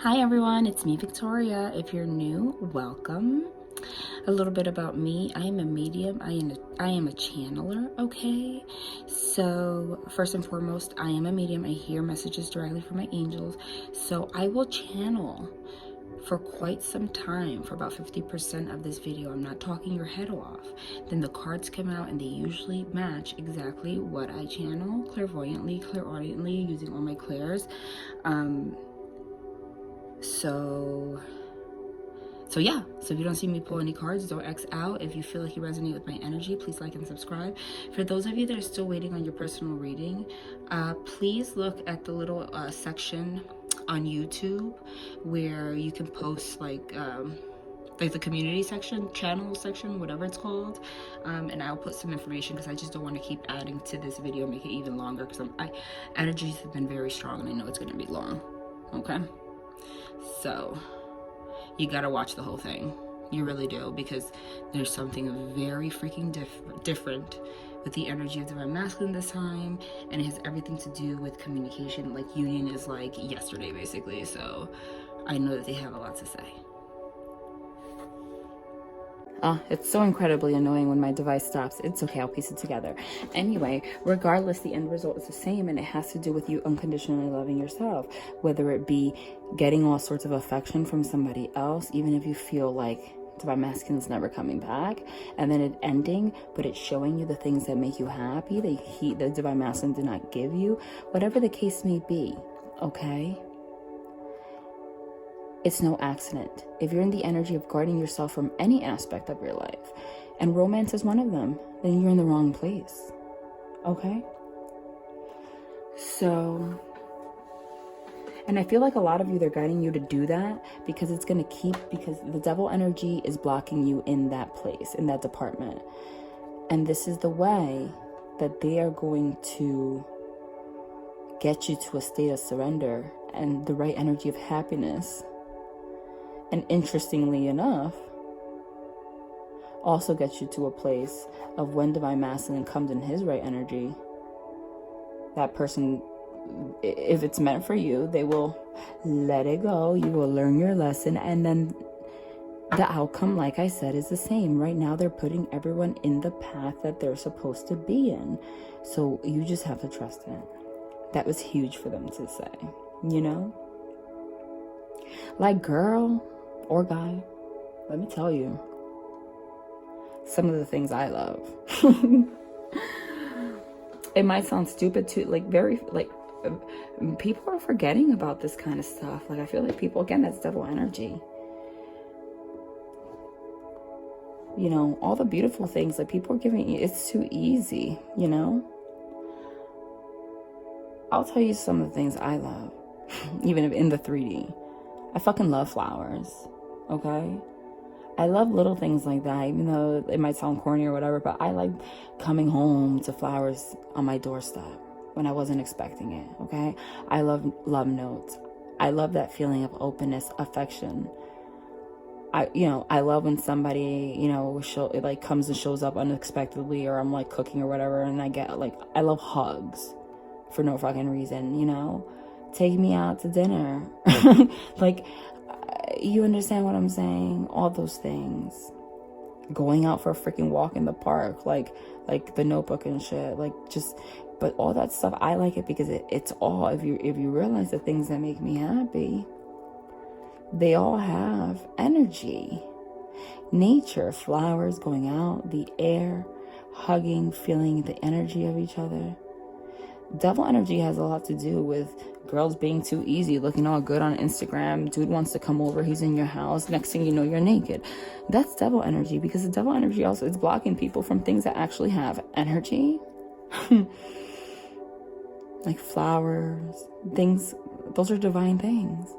Hi everyone, it's me Victoria. If you're new, welcome. A little bit about me. I am a medium. I am a channeler, okay? So first and foremost, I am a medium. I hear messages directly from my angels. So I will channel for quite some time, for about 50% of this video. I'm not talking your head off. Then the cards come out and they usually match exactly what I channel clairvoyantly, clairaudiently, using all my clairs. So yeah, so if you don't see me pull any cards, don't X out. If you feel like you resonate with my energy, please like and subscribe. For those of you that are still waiting on your personal reading, please look at the little section on YouTube where you can post like the community section, channel section, whatever it's called, and I'll put some information because I just don't want to keep adding to this video, make it even longer, because energies have been very strong and I know it's going to be long. Okay, so you gotta watch the whole thing. You really do, because there's something very freaking different with the energy of divine masculine this time, and it has everything to do with communication. Like union is like yesterday basically, so I know that they have a lot to say. It's so incredibly annoying when my device stops. It's okay, I'll piece it together. Anyway, regardless, the end result is the same, and it has to do with you unconditionally loving yourself. Whether it be getting all sorts of affection from somebody else, even if you feel like divine masculine is never coming back, and then it ending, but it's showing you the things that make you happy, that the divine masculine did not give you, whatever the case may be, okay? It's no accident. If you're in the energy of guarding yourself from any aspect of your life, and romance is one of them, then you're in the wrong place. Okay? So, and I feel like a lot of you, they're guiding you to do that because it's going to because the devil energy is blocking you in that place, in that department. And this is the way that they are going to get you to a state of surrender and the right energy of happiness. And interestingly enough, also gets you to a place of when divine masculine comes in his right energy, that person, if it's meant for you, they will let it go. You will learn your lesson, and then the outcome, like I said, is the same. Right now, they're putting everyone in the path that they're supposed to be in. So you just have to trust it. That was huge for them to say, you know? Like, girl or guy, let me tell you some of the things I love. It might sound stupid too, people are forgetting about this kind of stuff. Like, I feel like people, again, that's devil energy. You know, all the beautiful things that people are giving you, it's too easy, you know? I'll tell you some of the things I love, even if in the 3D. I fucking love flowers, okay? I love little things like that, even though it might sound corny or whatever, but I like coming home to flowers on my doorstep when I wasn't expecting it, okay? I love love notes. I love that feeling of openness, affection. I love when somebody, comes and shows up unexpectedly, or I'm like cooking or whatever, and I love hugs for no fucking reason, you know? Take me out to dinner. You understand what I'm saying? All those things. Going out for a freaking walk in the park, like the Notebook and shit, but all that stuff, I like it because it's all, if you realize the things that make me happy, they all have energy. Nature, flowers, going out, the air, hugging, feeling the energy of each other. Devil energy has a lot to do with girls being too easy, looking all good on Instagram. Dude wants to come over, he's in your house. Next thing you know, you're naked. That's devil energy, because the devil energy also is blocking people from things that actually have energy. Like flowers, things, those are divine things.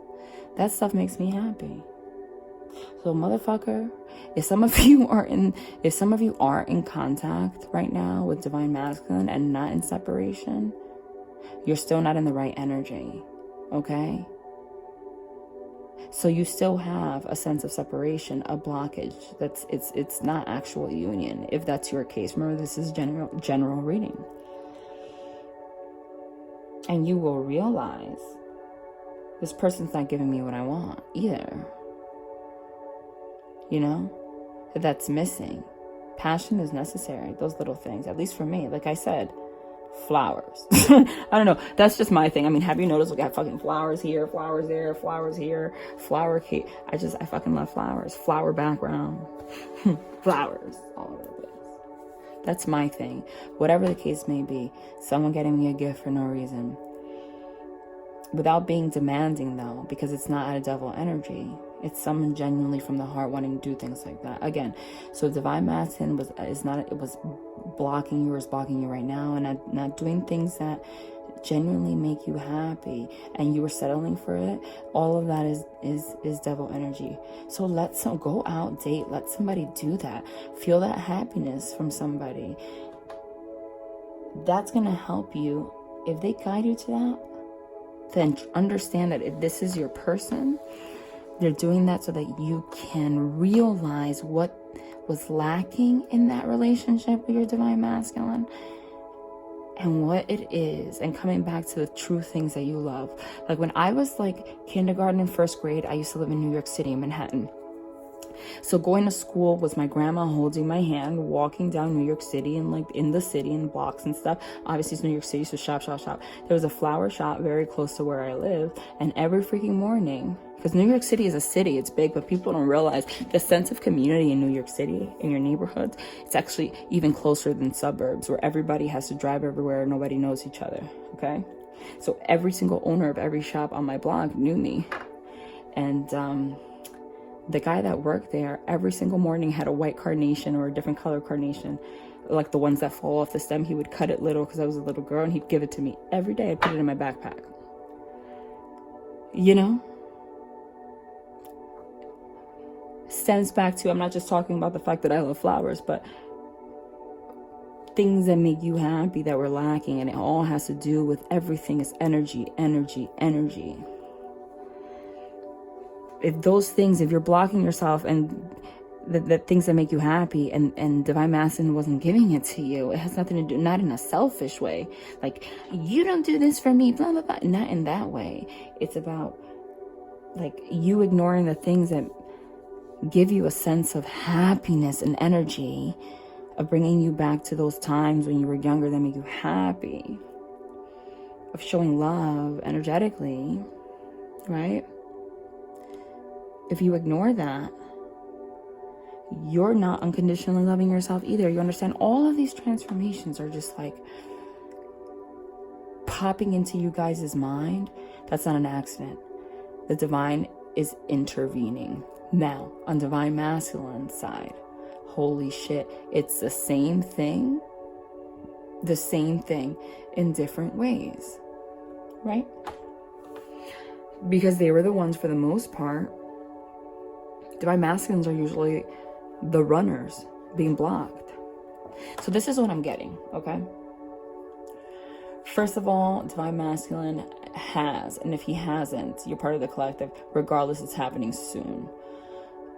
That stuff makes me happy. So motherfucker, if some of you are in contact right now with divine masculine and not in separation, you're still not in the right energy, okay? So you still have a sense of separation, a blockage. It's not actual union, if that's your case. Remember, this is general reading. And you will realize This person's not giving me what I want either. You know? That's missing. Passion is necessary. Those little things, at least for me. Like I said, flowers. I don't know. That's just my thing. I mean, have you noticed? We got fucking flowers here, flowers there, flowers here, flower cake. I fucking love flowers. Flower background. Flowers all over the place. That's my thing. Whatever the case may be, someone getting me a gift for no reason. Without being demanding though, because it's not out of devil energy. It's someone genuinely from the heart wanting to do things like that. Again, so divine masculine was blocking you or is blocking you right now, and not doing things that genuinely make you happy, and you were settling for it. All of that is devil energy. So go out, date, let somebody do that. Feel that happiness from somebody. That's gonna help you. If they guide you to that, then understand that if this is your person, they're doing that so that you can realize what was lacking in that relationship with your divine masculine and what it is, and coming back to the true things that you love. Like when I was like kindergarten and first grade, I used to live in New York City, in Manhattan. So going to school was my grandma holding my hand, walking down New York City and like in the city and blocks and stuff. Obviously it's New York City, so shop. There was a flower shop very close to where I live, and every freaking morning, because New York City is a city, it's big, but people don't realize the sense of community in New York City, in your neighborhoods, it's actually even closer than suburbs where everybody has to drive everywhere and nobody knows each other, okay? So every single owner of every shop on my block knew me. And the guy that worked there every single morning had a white carnation or a different color carnation, like the ones that fall off the stem. He would cut it little because I was a little girl, and he'd give it to me every day. I'd put it in my backpack. You know? Stems back to, I'm not just talking about the fact that I love flowers, but things that make you happy that were lacking, and it all has to do with everything is energy. If those things, if you're blocking yourself and the things that make you happy, and divine masculine wasn't giving it to you, it has nothing to do, not in a selfish way, like you don't do this for me, blah blah blah, not in that way. It's about like you ignoring the things that give you a sense of happiness and energy, of bringing you back to those times when you were younger that make you happy, of showing love energetically, right? If you ignore that, you're not unconditionally loving yourself either. You understand? All of these transformations are just like popping into you guys' mind. That's not an accident. The divine is intervening. Now, on divine masculine side, holy shit, it's the same thing in different ways, right? Because they were the ones, for the most part, divine masculines are usually the runners being blocked. So this is what I'm getting, okay? First of all, divine masculine has, and if he hasn't, you're part of the collective, regardless, it's happening soon.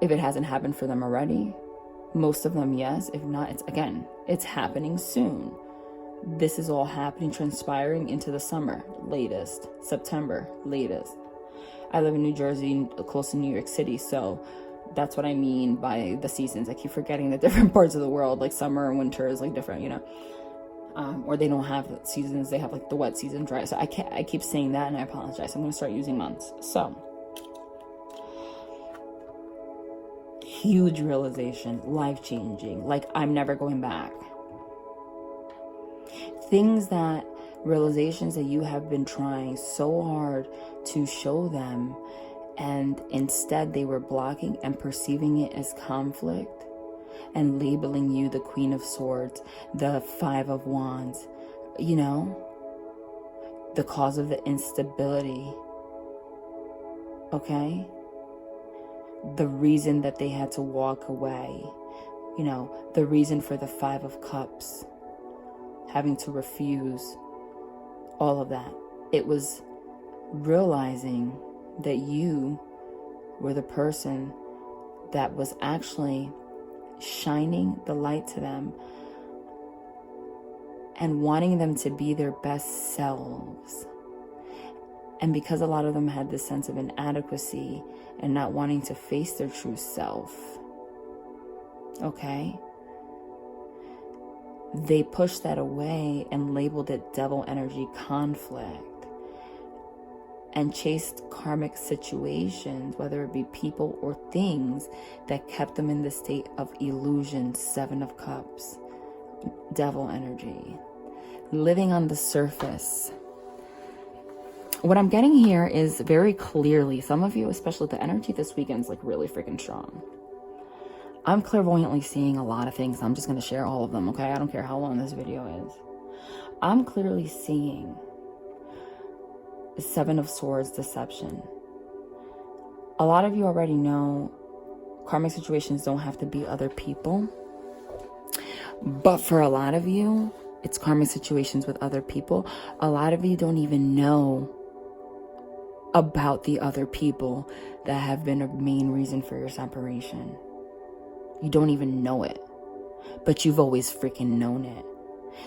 If it hasn't happened for them already, most of them, yes. If not, it's happening soon. This is all happening, transpiring into the summer, latest, September, latest. I live in New Jersey, close to New York City, so that's what I mean by the seasons. I keep forgetting the different parts of the world, like summer and winter is like different, you know. Or they don't have seasons, they have like the wet season, dry. So I keep saying that, and I apologize. I'm going to start using months. So, huge realization, life-changing, like I'm never going back. Realizations that you have been trying so hard to show them, and instead they were blocking and perceiving it as conflict and labeling you the Queen of Swords, the Five of Wands, you know, the cause of the instability, okay? The reason that they had to walk away, you know, the reason for the Five of Cups, having to refuse, all of that. It was realizing that you were the person that was actually shining the light to them and wanting them to be their best selves. And because a lot of them had this sense of inadequacy and not wanting to face their true self, okay, they pushed that away and labeled it devil energy conflict, and chased karmic situations, whether it be people or things, that kept them in the state of illusion. 7 of Cups, devil energy, living on the surface. What I'm getting here is very clearly, some of you, especially the energy this weekend is like really freaking strong. I'm clairvoyantly seeing a lot of things. I'm just going to share all of them, okay? I don't care how long this video is. I'm clearly seeing the 7 of Swords, deception. A lot of you already know karmic situations don't have to be other people. But for a lot of you, it's karmic situations with other people. A lot of you don't even know about the other people that have been a main reason for your separation. You don't even know it, but you've always freaking known it.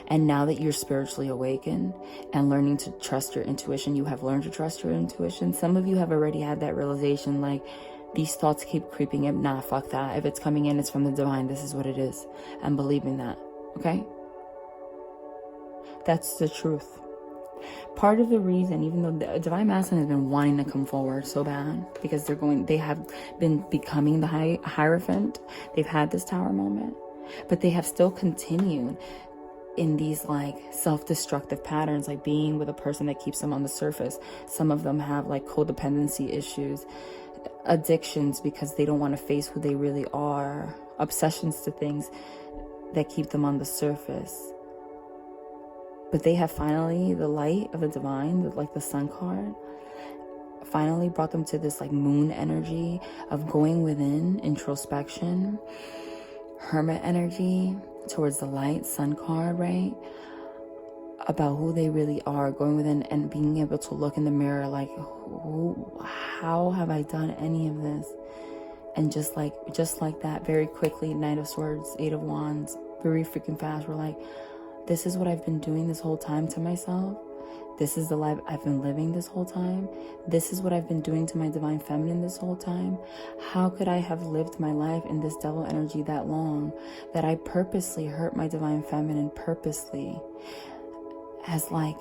And now that you're spiritually awakened and learning to trust your intuition, you have learned to trust your intuition. Some of you have already had that realization, like, these thoughts keep creeping in. Nah, fuck that. If it's coming in, it's from the divine. This is what it is. And believe in that, okay? That's the truth. Part of the reason, even though the divine masculine has been wanting to come forward so bad, because they have been becoming the Hierophant. They've had this Tower moment, but they have still continued in these like self-destructive patterns, like being with a person that keeps them on the surface. Some of them have like codependency issues, addictions because they don't want to face who they really are, obsessions to things that keep them on the surface. But they have finally, the light of the divine, like the Sun card, finally brought them to this like moon energy of going within, introspection, hermit energy, towards the light, Sun card, right? About who they really are, going within and being able to look in the mirror like, how have I done any of this? And just like that, very quickly, Knight of Swords, 8 of Wands, very freaking fast, we're like, this is what I've been doing this whole time to myself. This is the life I've been living this whole time. This is what I've been doing to my divine feminine this whole time. How could I have lived my life in this devil energy that long, that I purposely hurt my divine feminine, purposely, as like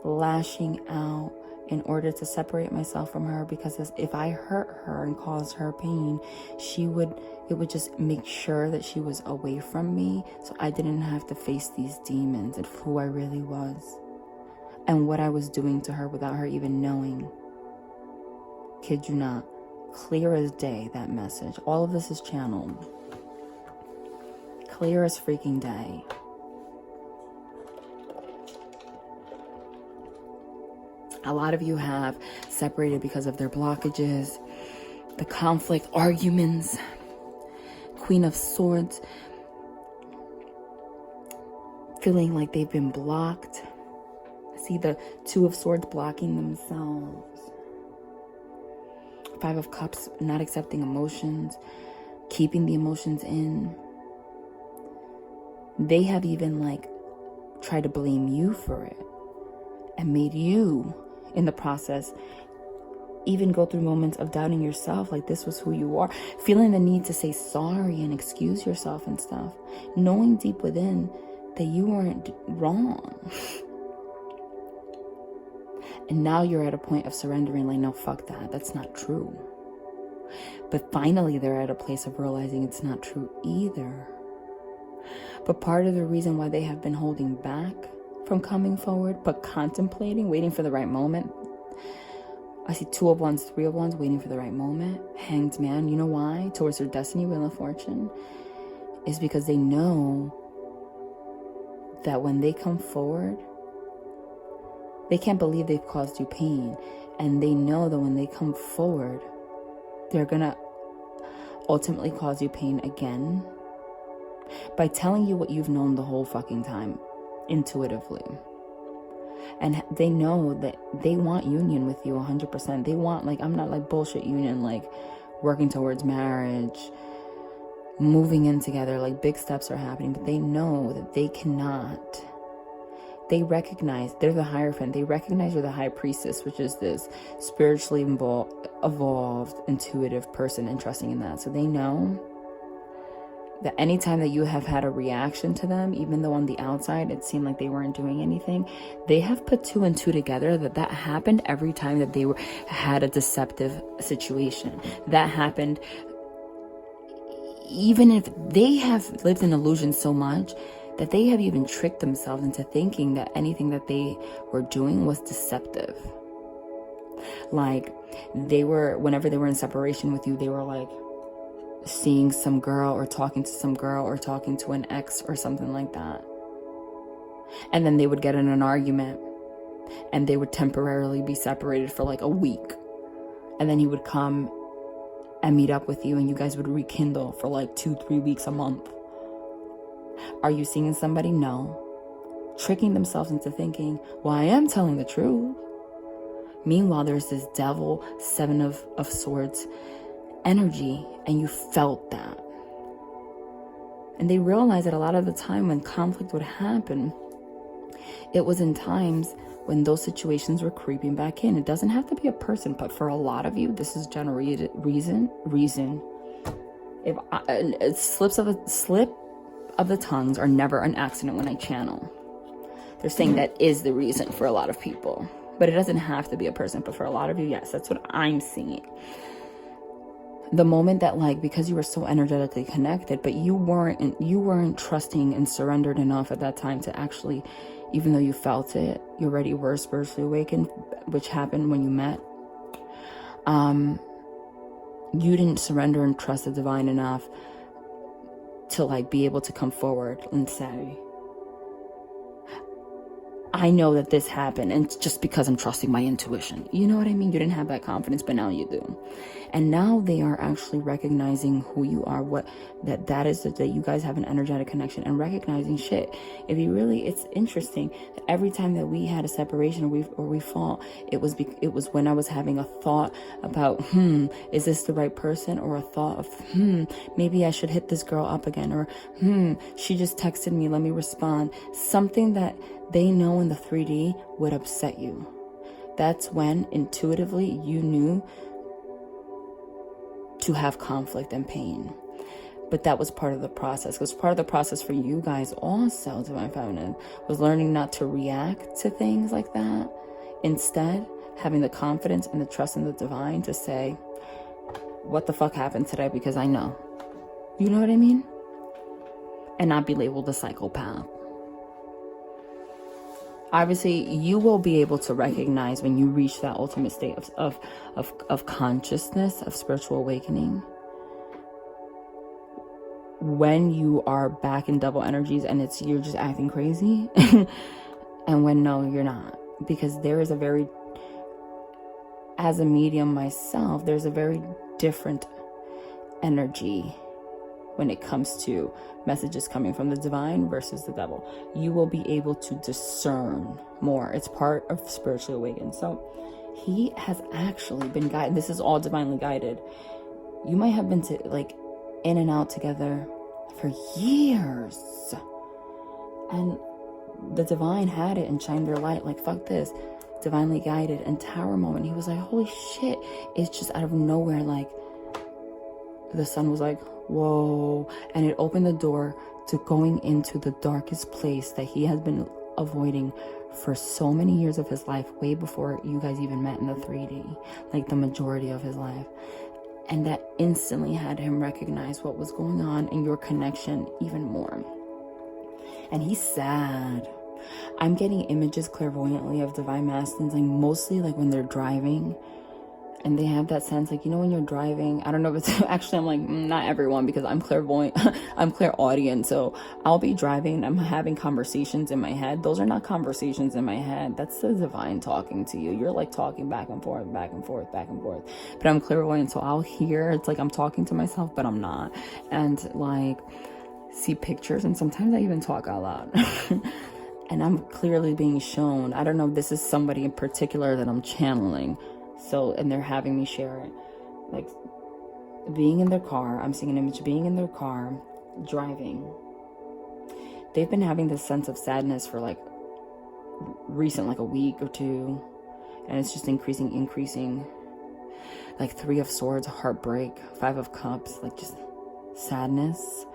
lashing out in order to separate myself from her? Because if I hurt her and caused her pain, it would just make sure that she was away from me, so I didn't have to face these demons of who I really was and what I was doing to her without her even knowing. Kid you not. Clear as day, that message. All of this is channeled. Clear as freaking day. A lot of you have separated because of their blockages, the conflict, arguments. Queen of Swords, feeling like they've been blocked. See the 2 of Swords blocking themselves. 5 of Cups, not accepting emotions, keeping the emotions in. They have even like tried to blame you for it and made you in the process even go through moments of doubting yourself, like this was who you are, feeling the need to say sorry and excuse yourself and stuff, knowing deep within that you weren't wrong. And now you're at a point of surrendering, like, no, fuck that, that's not true. But finally they're at a place of realizing it's not true either. But part of the reason why they have been holding back from coming forward, but contemplating, waiting for the right moment. I see 2 of Wands, 3 of Wands, waiting for the right moment. Hanged Man, you know why? Towards their destiny, will, and fortune. Is because they know that when they come forward, they can't believe they've caused you pain. And they know that when they come forward, they're gonna ultimately cause you pain again by telling you what you've known the whole fucking time, intuitively. And they know that they want union with you 100%. They want, like, I'm not like bullshit union, like working towards marriage, moving in together, like big steps are happening. But they know that they cannot they recognize, they're the Hierophant, they recognize you're the High Priestess, which is this spiritually evolved, intuitive person, and trusting in that. So they know that anytime that you have had a reaction to them, even though on the outside it seemed like they weren't doing anything, they have put 2 and 2 together, that happened every time that they had a deceptive situation. That happened even if they have lived in illusion so much that they have even tricked themselves into thinking that anything that they were doing was deceptive. Like, whenever they were in separation with you, they were like seeing some girl or talking to some girl or talking to an ex or something like that. And then they would get in an argument and they would temporarily be separated for like a week. And then he would come and meet up with you and you guys would rekindle for like 2-3 weeks, a month. Are you seeing somebody? No. Tricking themselves into thinking, well, I am telling the truth. Meanwhile, there's this devil, 7 of Swords energy, and you felt that. And they realized that a lot of the time when conflict would happen, it was in times when those situations were creeping back in. It doesn't have to be a person, but for a lot of you, this is generated reason. If slip of the tongues are never an accident when I channel. They're saying that is the reason for a lot of people, but it doesn't have to be a person. But for a lot of you, yes, that's what I'm seeing. The moment that, like, because you were so energetically connected, but you weren't trusting and surrendered enough at that time to actually, even though you felt it, you already were spiritually awakened, which happened when you met. You didn't surrender and trust the divine enough to like be able to come forward and say, I know that this happened, and it's just because I'm trusting my intuition. You know what I mean? You didn't have that confidence, but now you do. And now they are actually recognizing who you are, that is that you guys have an energetic connection, and recognizing shit. If you really, it's interesting that every time that we had a separation or we fought, it was when I was having a thought about, is this the right person? Or a thought of, maybe I should hit this girl up again, or she just texted me, let me respond. Something that they know in the 3D would upset you. That's when intuitively you knew to have conflict and pain. But that was part of the process. Because part of the process for you guys also, Divine Feminine, was learning not to react to things like that. Instead, having the confidence and the trust in the divine to say, what the fuck happened today? Because I know. You know what I mean? And not be labeled a psychopath. Obviously, you will be able to recognize when you reach that ultimate state of consciousness, of spiritual awakening, when you are back in double energies and you're just acting crazy, and when no, you're not. Because there is as a medium myself, there's a very different energy when it comes to messages coming from the divine versus the devil. You will be able to discern more. It's part of spiritually awakened. So he has actually been guided. This is all divinely guided. You might have been in and out together for years, and the divine had it and shined their light like, fuck this, divinely guided. And tower moment, he was like, holy shit. It's just out of nowhere, like the sun was like, whoa, and it opened the door to going into the darkest place that he has been avoiding for so many years of his life, way before you guys even met in the 3D, like the majority of his life. And that instantly had him recognize what was going on in your connection even more. And he's sad. I'm getting images clairvoyantly of divine masculines, like mostly like when they're driving. And they have that sense, like, you know, when you're driving, I don't know if it's actually, I'm like, not everyone, because I'm clairvoyant, I'm clairaudient. So I'll be driving and I'm having conversations in my head. Those are not conversations in my head. That's the divine talking to you. You're like talking back and forth, back and forth, back and forth. But I'm clairvoyant, so I'll hear, it's like I'm talking to myself, but I'm not. And like, see pictures, and sometimes I even talk out loud. And I'm clearly being shown, I don't know if this is somebody in particular that I'm channeling. So, and they're having me share it, like being in their car. I'm seeing an image being in their car, driving. They've been having this sense of sadness for like recent, like a week or two, and it's just increasing. Like 3 of Swords, heartbreak, 5 of Cups, like just sadness.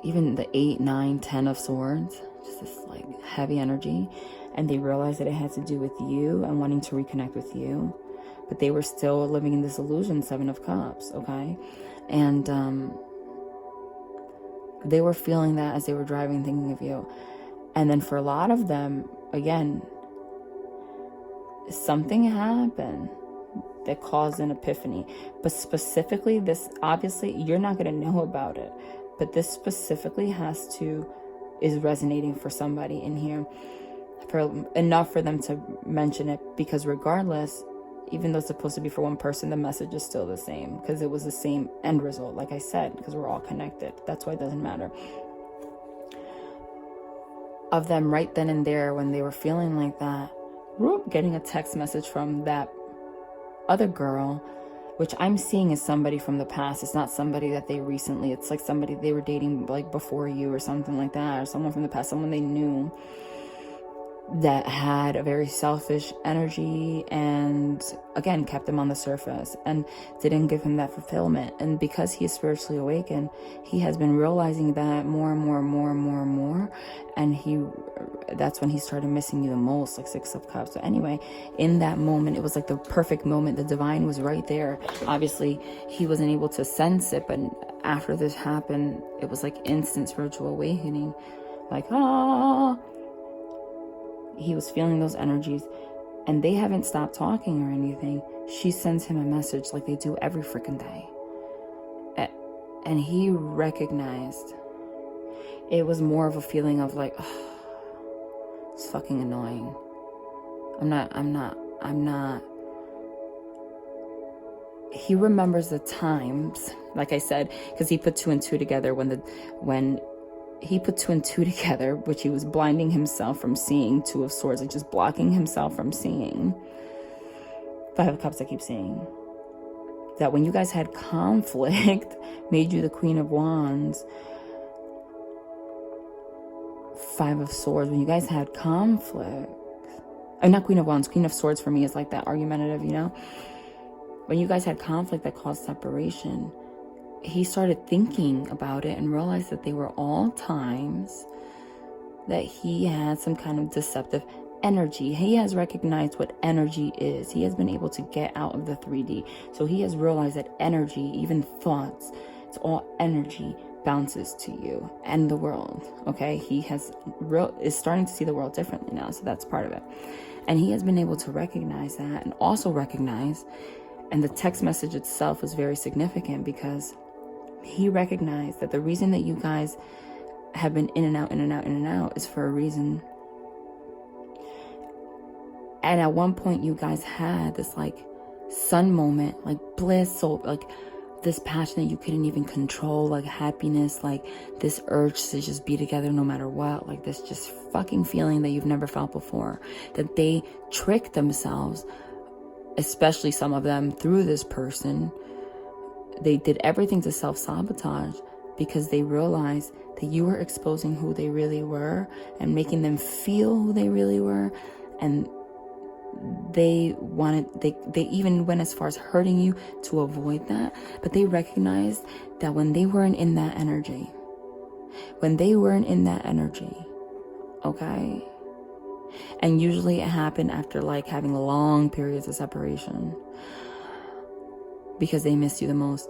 Even the 8, 9, 10 of Swords, just this like heavy energy. And they realized that it had to do with you and wanting to reconnect with you, but they were still living in this illusion. 7 of Cups, okay? And they were feeling that as they were driving, thinking of you. And then for a lot of them, again, something happened that caused an epiphany. But specifically, this, obviously, you're not going to know about it, but this specifically is resonating for somebody in here, for enough for them to mention it, because regardless, even though it's supposed to be for one person, the message is still the same, because it was the same end result, like I said, because we're all connected. That's why it doesn't matter. Of them right then and there, when they were feeling like that, getting a text message from that other girl, which I'm seeing is somebody from the past. It's not somebody that they recently, it's like somebody they were dating like before you or something like that, or someone from the past, someone they knew that had a very selfish energy and again kept him on the surface and didn't give him that fulfillment. And because he is spiritually awakened, he has been realizing that more and more, and that's when he started missing you the most, like 6 of Cups. So anyway, in that moment, it was like the perfect moment. The divine was right there. Obviously he wasn't able to sense it, but after this happened, it was like instant spiritual awakening, like he was feeling those energies, and they haven't stopped talking or anything. She sends him a message like they do every freaking day. And he recognized it was more of a feeling of like, oh, it's fucking annoying. I'm not. He remembers the times, like I said, because he put 2 and 2 together when he put 2 and 2 together, which he was blinding himself from seeing. 2 of Swords, like just blocking himself from seeing. 5 of Cups, I keep saying. That when you guys had conflict, made you the Queen of Wands. 5 of Swords, when you guys had conflict. Not Queen of Wands, Queen of Swords for me is like that argumentative, you know? When you guys had conflict that caused separation, he started thinking about it and realized that they were all times that he had some kind of deceptive energy. He has recognized what energy is. He has been able to get out of the 3D. So he has realized that energy, even thoughts, it's all energy, bounces to you and the world. Okay, he is starting to see the world differently now. So that's part of it. And he has been able to recognize that, and also recognize, and the text message itself was very significant, because he recognized that the reason that you guys have been in and out is for a reason. And at one point you guys had this like sun moment, like bliss, so like this passion that you couldn't even control, like happiness, like this urge to just be together no matter what, like this just fucking feeling that you've never felt before, that they tricked themselves, especially some of them through this person. They did everything to self-sabotage because they realized that you were exposing who they really were and making them feel who they really were. And they even went as far as hurting you to avoid that. But they recognized that when they weren't in that energy, okay? And usually it happened after like having long periods of separation, because they missed you the most.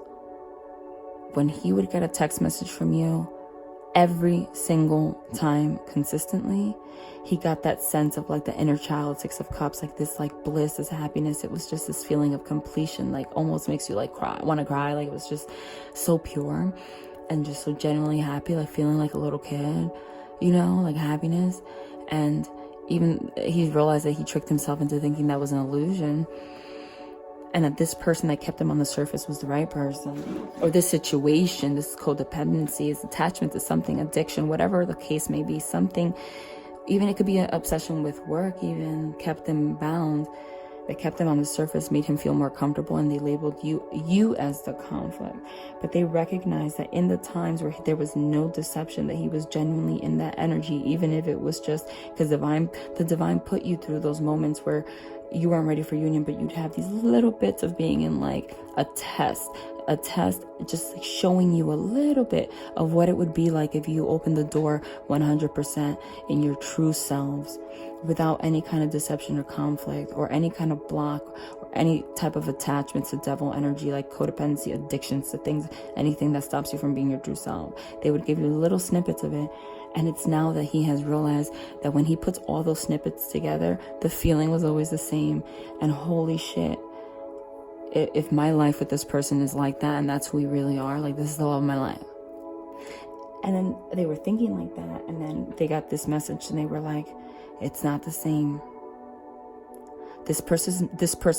When he would get a text message from you every single time consistently, he got that sense of like the inner child, 6 of Cups, like this like bliss, this happiness. It was just this feeling of completion, like almost makes you like want to cry. Like it was just so pure and just so genuinely happy, like feeling like a little kid, you know, like happiness. And even he realized that he tricked himself into thinking that was an illusion, and that this person that kept him on the surface was the right person. Or this situation, this codependency, this attachment to something, addiction, whatever the case may be, something, even it could be an obsession with work, even kept him bound. that kept him on the surface, made him feel more comfortable, and they labeled you as the conflict. But they recognized that in the times where there was no deception, that he was genuinely in that energy, even if it was just because the divine put you through those moments where you weren't ready for union, but you'd have these little bits of being in like a test, just like showing you a little bit of what it would be like if you opened the door 100% in your true selves, without any kind of deception or conflict or any kind of block or any type of attachments to devil energy, like codependency, addictions to things, anything that stops you from being your true self. They would give you little snippets of it. And it's now that he has realized that when he puts all those snippets together, the feeling was always the same. And holy shit, if my life with this person is like that, and that's who we really are, like, this is the love of my life. And then they were thinking like that, and then they got this message, and they were like, it's not the same. This person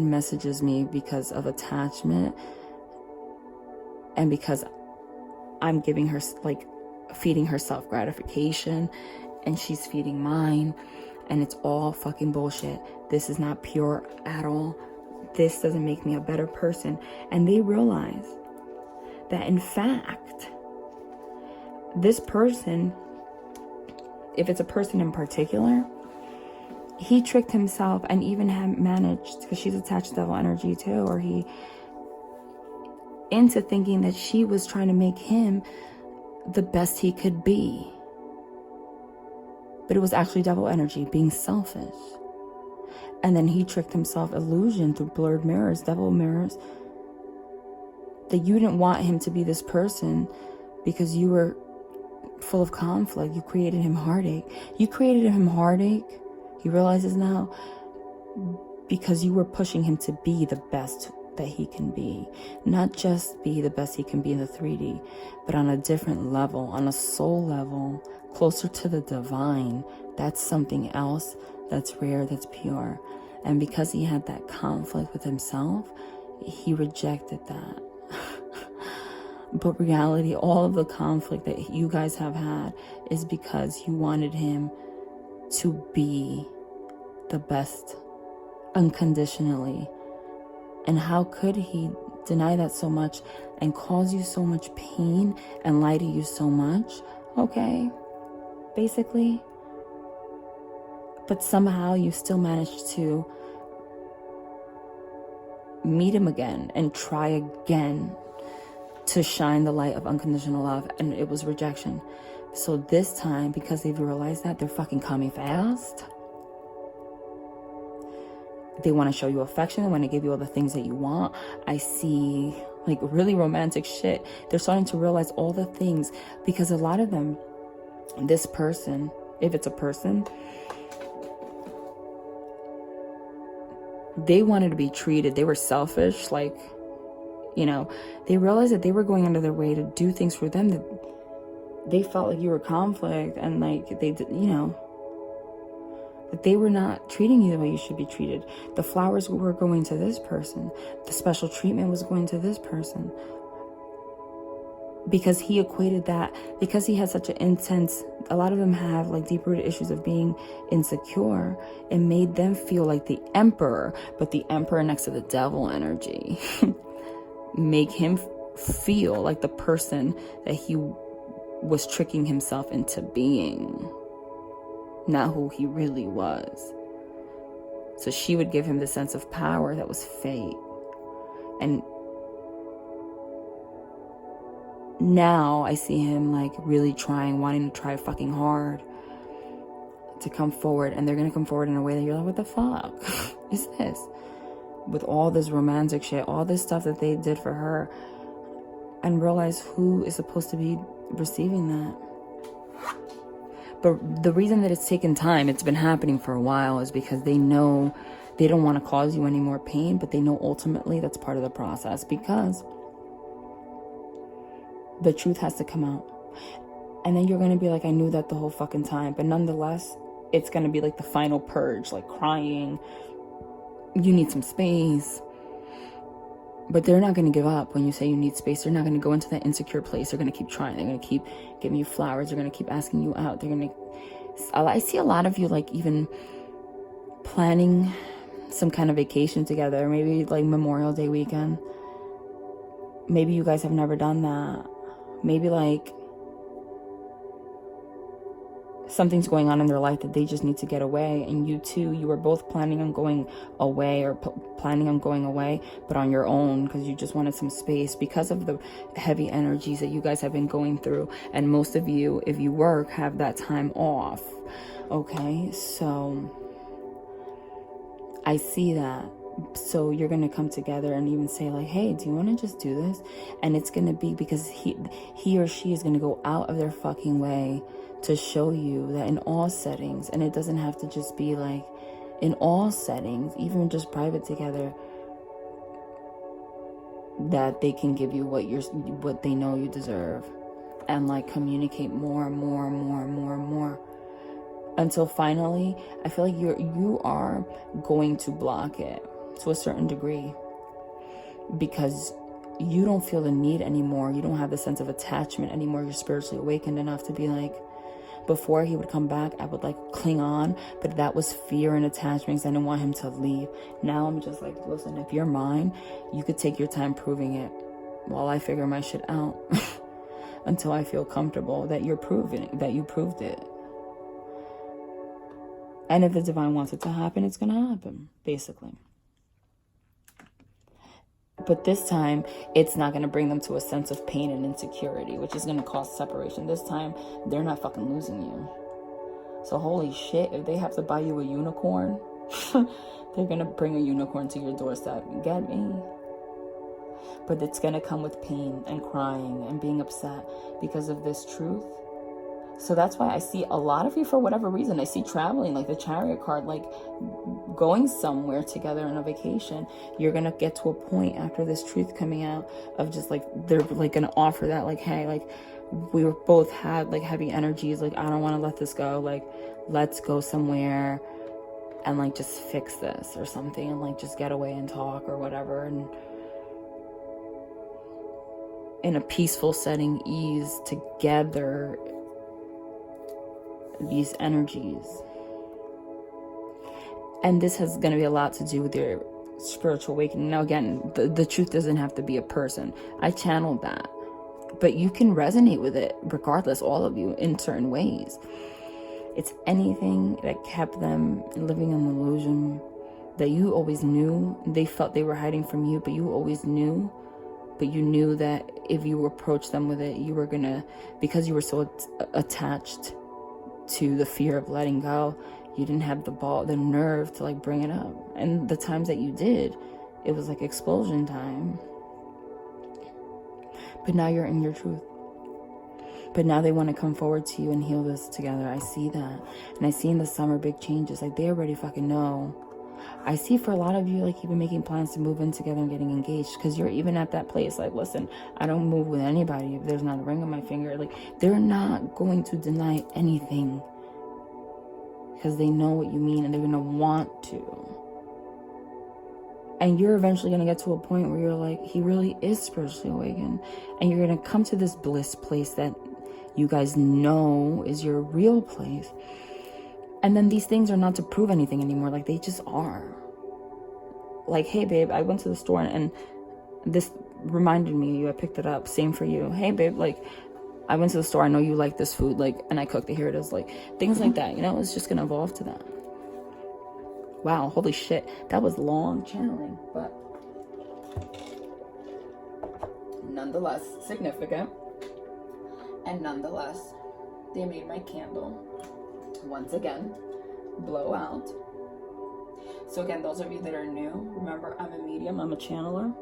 messages me because of attachment, and because I'm giving her, like, feeding her self-gratification, and she's feeding mine, and it's all fucking bullshit. This is not pure at all. This doesn't make me a better person. And they realize that, in fact, this person, if it's a person in particular, he tricked himself and even had managed, because she's attached to devil energy too, or he, into thinking that she was trying to make him the best he could be. But it was actually devil energy being selfish. And then he tricked himself, illusion, through blurred mirrors, devil mirrors, that you didn't want him to be this person because you were full of conflict. You created him heartache. He realizes now, because you were pushing him to be the best that he can be. Not just be the best he can be in the 3D, but on a different level, on a soul level, closer to the divine. That's something else, that's rare, that's pure. And because he had that conflict with himself, he rejected that. But reality, all of the conflict that you guys have had is because you wanted him to be the best unconditionally. And how could he deny that so much and cause you so much pain and lie to you so much? Okay, basically. But somehow you still managed to meet him again and try again to shine the light of unconditional love, and it was rejection. So this time, because they've realized that, they're fucking coming fast. They want to show you affection. They want to give you all the things that you want. I see, like, really romantic shit. They're starting to realize all the things, because a lot of them, this person, if it's a person, they wanted to be treated. They were selfish, like, you know, they realized that they were going out of their way to do things for them that they felt like you were conflict, and like they did, you know, that they were not treating you the way you should be treated. The flowers were going to this person. The special treatment was going to this person. Because he equated that, because he has such an intense, a lot of them have like deep-rooted issues of being insecure. It made them feel like the emperor, but the emperor next to the devil energy. Make him feel like the person that he was tricking himself into being, not who he really was. So she would give him the sense of power that was fake. And now I see him like really trying, wanting to try fucking hard to come forward. And they're going to come forward in a way that you're like, what the fuck is this? With all this romantic shit, all this stuff that they did for her, and realize who is supposed to be receiving that. But the reason that it's taken time, it's been happening for a while, is because they know they don't want to cause you any more pain, but they know ultimately that's part of the process, because the truth has to come out. And then you're going to be like, I knew that the whole fucking time. But nonetheless, it's going to be like the final purge, like crying. You need some space. But they're not going to give up when you say you need space. They're not going to go into that insecure place. They're going to keep trying. They're going to keep giving you flowers. They're going to keep asking you out. They're going to... I see a lot of you, like, even planning some kind of vacation together, maybe like Memorial Day weekend. Maybe you guys have never done that. Maybe like something's going on in their life that they just need to get away, and you two, you were both planning on going away, or planning on going away, but on your own, because you just wanted some space because of the heavy energies that you guys have been going through. And most of you, if you work, have that time off. Okay, so I see that. So you're going to come together and even say like, hey, do you want to just do this? And it's going to be because he or she is going to go out of their fucking way to show you that in all settings, and it doesn't have to just be like in all settings, even just private together, that they can give you what they know you deserve, and like communicate more and more and more and more and more, until finally I feel like you are going to block it to a certain degree, because you don't feel the need anymore. You don't have the sense of attachment anymore. You're spiritually awakened enough to be like, before he would come back, I would like cling on, but that was fear and attachment because I didn't want him to leave. Now I'm just like, listen, if you're mine, you could take your time proving it while I figure my shit out until I feel comfortable that you proved it. And if the divine wants it to happen, it's going to happen, basically. But this time, it's not going to bring them to a sense of pain and insecurity, which is going to cause separation. This time, they're not fucking losing you. So holy shit, if they have to buy you a unicorn, they're going to bring a unicorn to your doorstep. Get me? But it's going to come with pain and crying and being upset because of this truth. So that's why I see a lot of you, for whatever reason, I see traveling, like the Chariot card, like going somewhere together on a vacation. You're going to get to a point after this truth coming out of just like, they're like going to offer that, like, hey, like we were both had like heavy energies. Like, I don't want to let this go. Like, let's go somewhere and like just fix this or something, and like just get away and talk or whatever. And in a peaceful setting, ease together these energies. And this has going to be a lot to do with your spiritual awakening. Now again, the truth doesn't have to be a person. I channeled that, but you can resonate with it regardless, all of you, in certain ways. It's anything that kept them living in an illusion that you always knew they felt they were hiding from you, but you always knew. But you knew that if you approached them with it, you were gonna, because you were so attached to the fear of letting go, you didn't have the nerve to like bring it up. And the times that you did, it was like explosion time. But now you're in your truth. But now they want to come forward to you and heal this together. I see that. And I see in the summer big changes. Like, they already fucking know. I see for a lot of you, like, even making plans to move in together and getting engaged, because you're even at that place. Like, listen, I don't move with anybody if there's not a ring on my finger. Like, they're not going to deny anything because they know what you mean and they're going to want to. And you're eventually going to get to a point where you're like, he really is spiritually awakened. And you're going to come to this bliss place that you guys know is your real place. And then these things are not to prove anything anymore. Like, they just are. Like, hey, babe, I went to the store and this reminded me of you. I picked it up. Same for you. Hey, babe, like, I went to the store. I know you like this food. Like, and I cooked it. Here it is. Like, things like that. You know, it's just going to evolve to that. Wow, holy shit. That was long channeling. But nonetheless significant. And nonetheless, they made my candle once again blow out. So again, those of you that are new, remember, I'm a medium, I'm a channeler.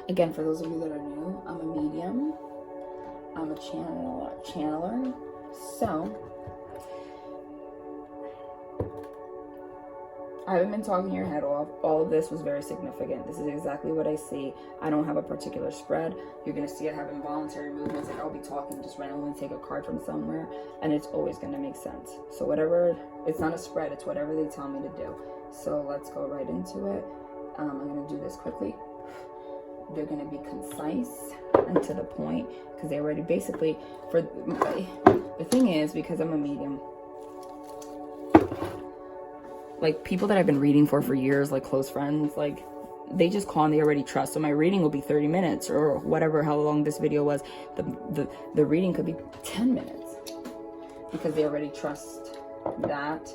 Again, for those of you that are new, I'm a medium, I'm a channeler. So I haven't been talking your head off. All of this was very significant. This is exactly what I see. I don't have a particular spread. You're going to see I have involuntary movements, and I'll be talking, just randomly take a card from somewhere, and it's always going to make sense. So whatever, it's not a spread, it's whatever they tell me to do. So let's go right into it. I'm going to do this quickly. They're going to be concise and to the point, because they already basically, the thing is, because I'm a medium, like people that I've been reading for years, like close friends, like they just call and they already trust. So my reading will be 30 minutes or whatever, how long this video was. The reading could be 10 minutes because they already trust that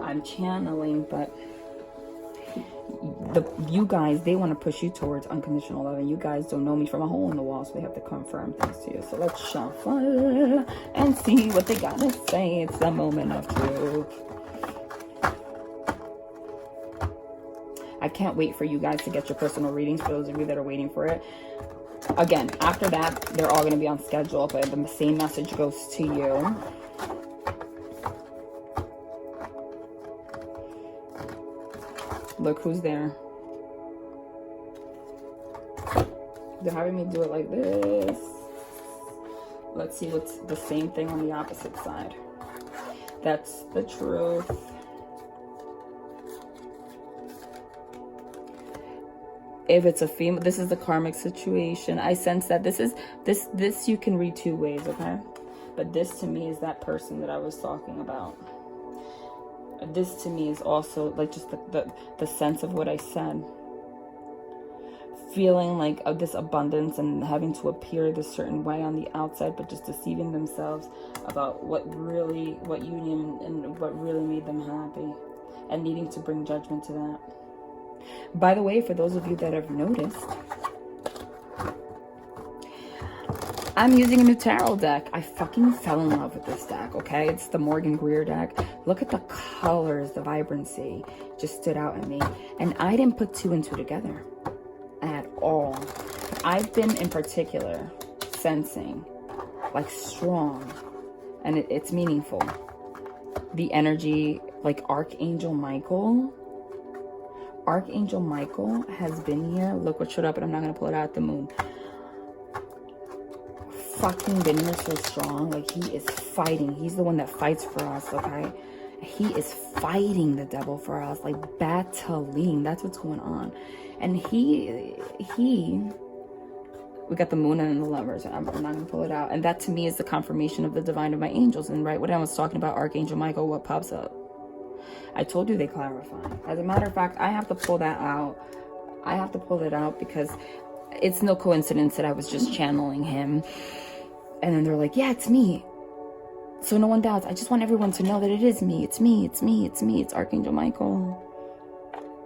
I'm channeling. But you guys, they want to push you towards unconditional love, and you guys don't know me from a hole in the wall, so they have to confirm things to you. So let's shuffle and see what they gotta say. It's the moment of truth. I can't wait for you guys to get your personal readings, for those of you that are waiting for it. Again, after that, they're all going to be on schedule, but the same message goes to you. Look who's there. They're having me do it like this. Let's see what's the same thing on the opposite side. That's the truth. If it's a female, this is the karmic situation. I sense that this you can read two ways, okay? But this to me is that person that I was talking about. This to me is also like just the sense of what I said. Feeling like of this abundance and having to appear this certain way on the outside, but just deceiving themselves about what union and what really made them happy, and needing to bring judgment to that. By the way, for those of you that have noticed, I'm using a new tarot deck. I fucking fell in love with this deck, okay? It's the Morgan Greer deck. Look at the colors, the vibrancy just stood out at me. And I didn't put two and two together at all. I've been in particular sensing like strong, and it's meaningful, the energy like Archangel Michael. Archangel Michael has been here. Look what showed up, and I'm not going to pull it out, the moon. Fucking been here so strong. Like, he is fighting. He's the one that fights for us, okay? He is fighting the devil for us, like battling. That's what's going on. And we got the moon and the lovers. I'm not going to pull it out. And that to me is the confirmation of the divine of my angels. And right when I was talking about Archangel Michael, what pops up? I told you they clarify. As a matter of fact, I have to pull that out. I have to pull it out because it's no coincidence that I was just channeling him. And then they're like, yeah, it's me. So no one doubts. I just want everyone to know that it is me. It's me. It's me. It's me. It's Archangel Michael.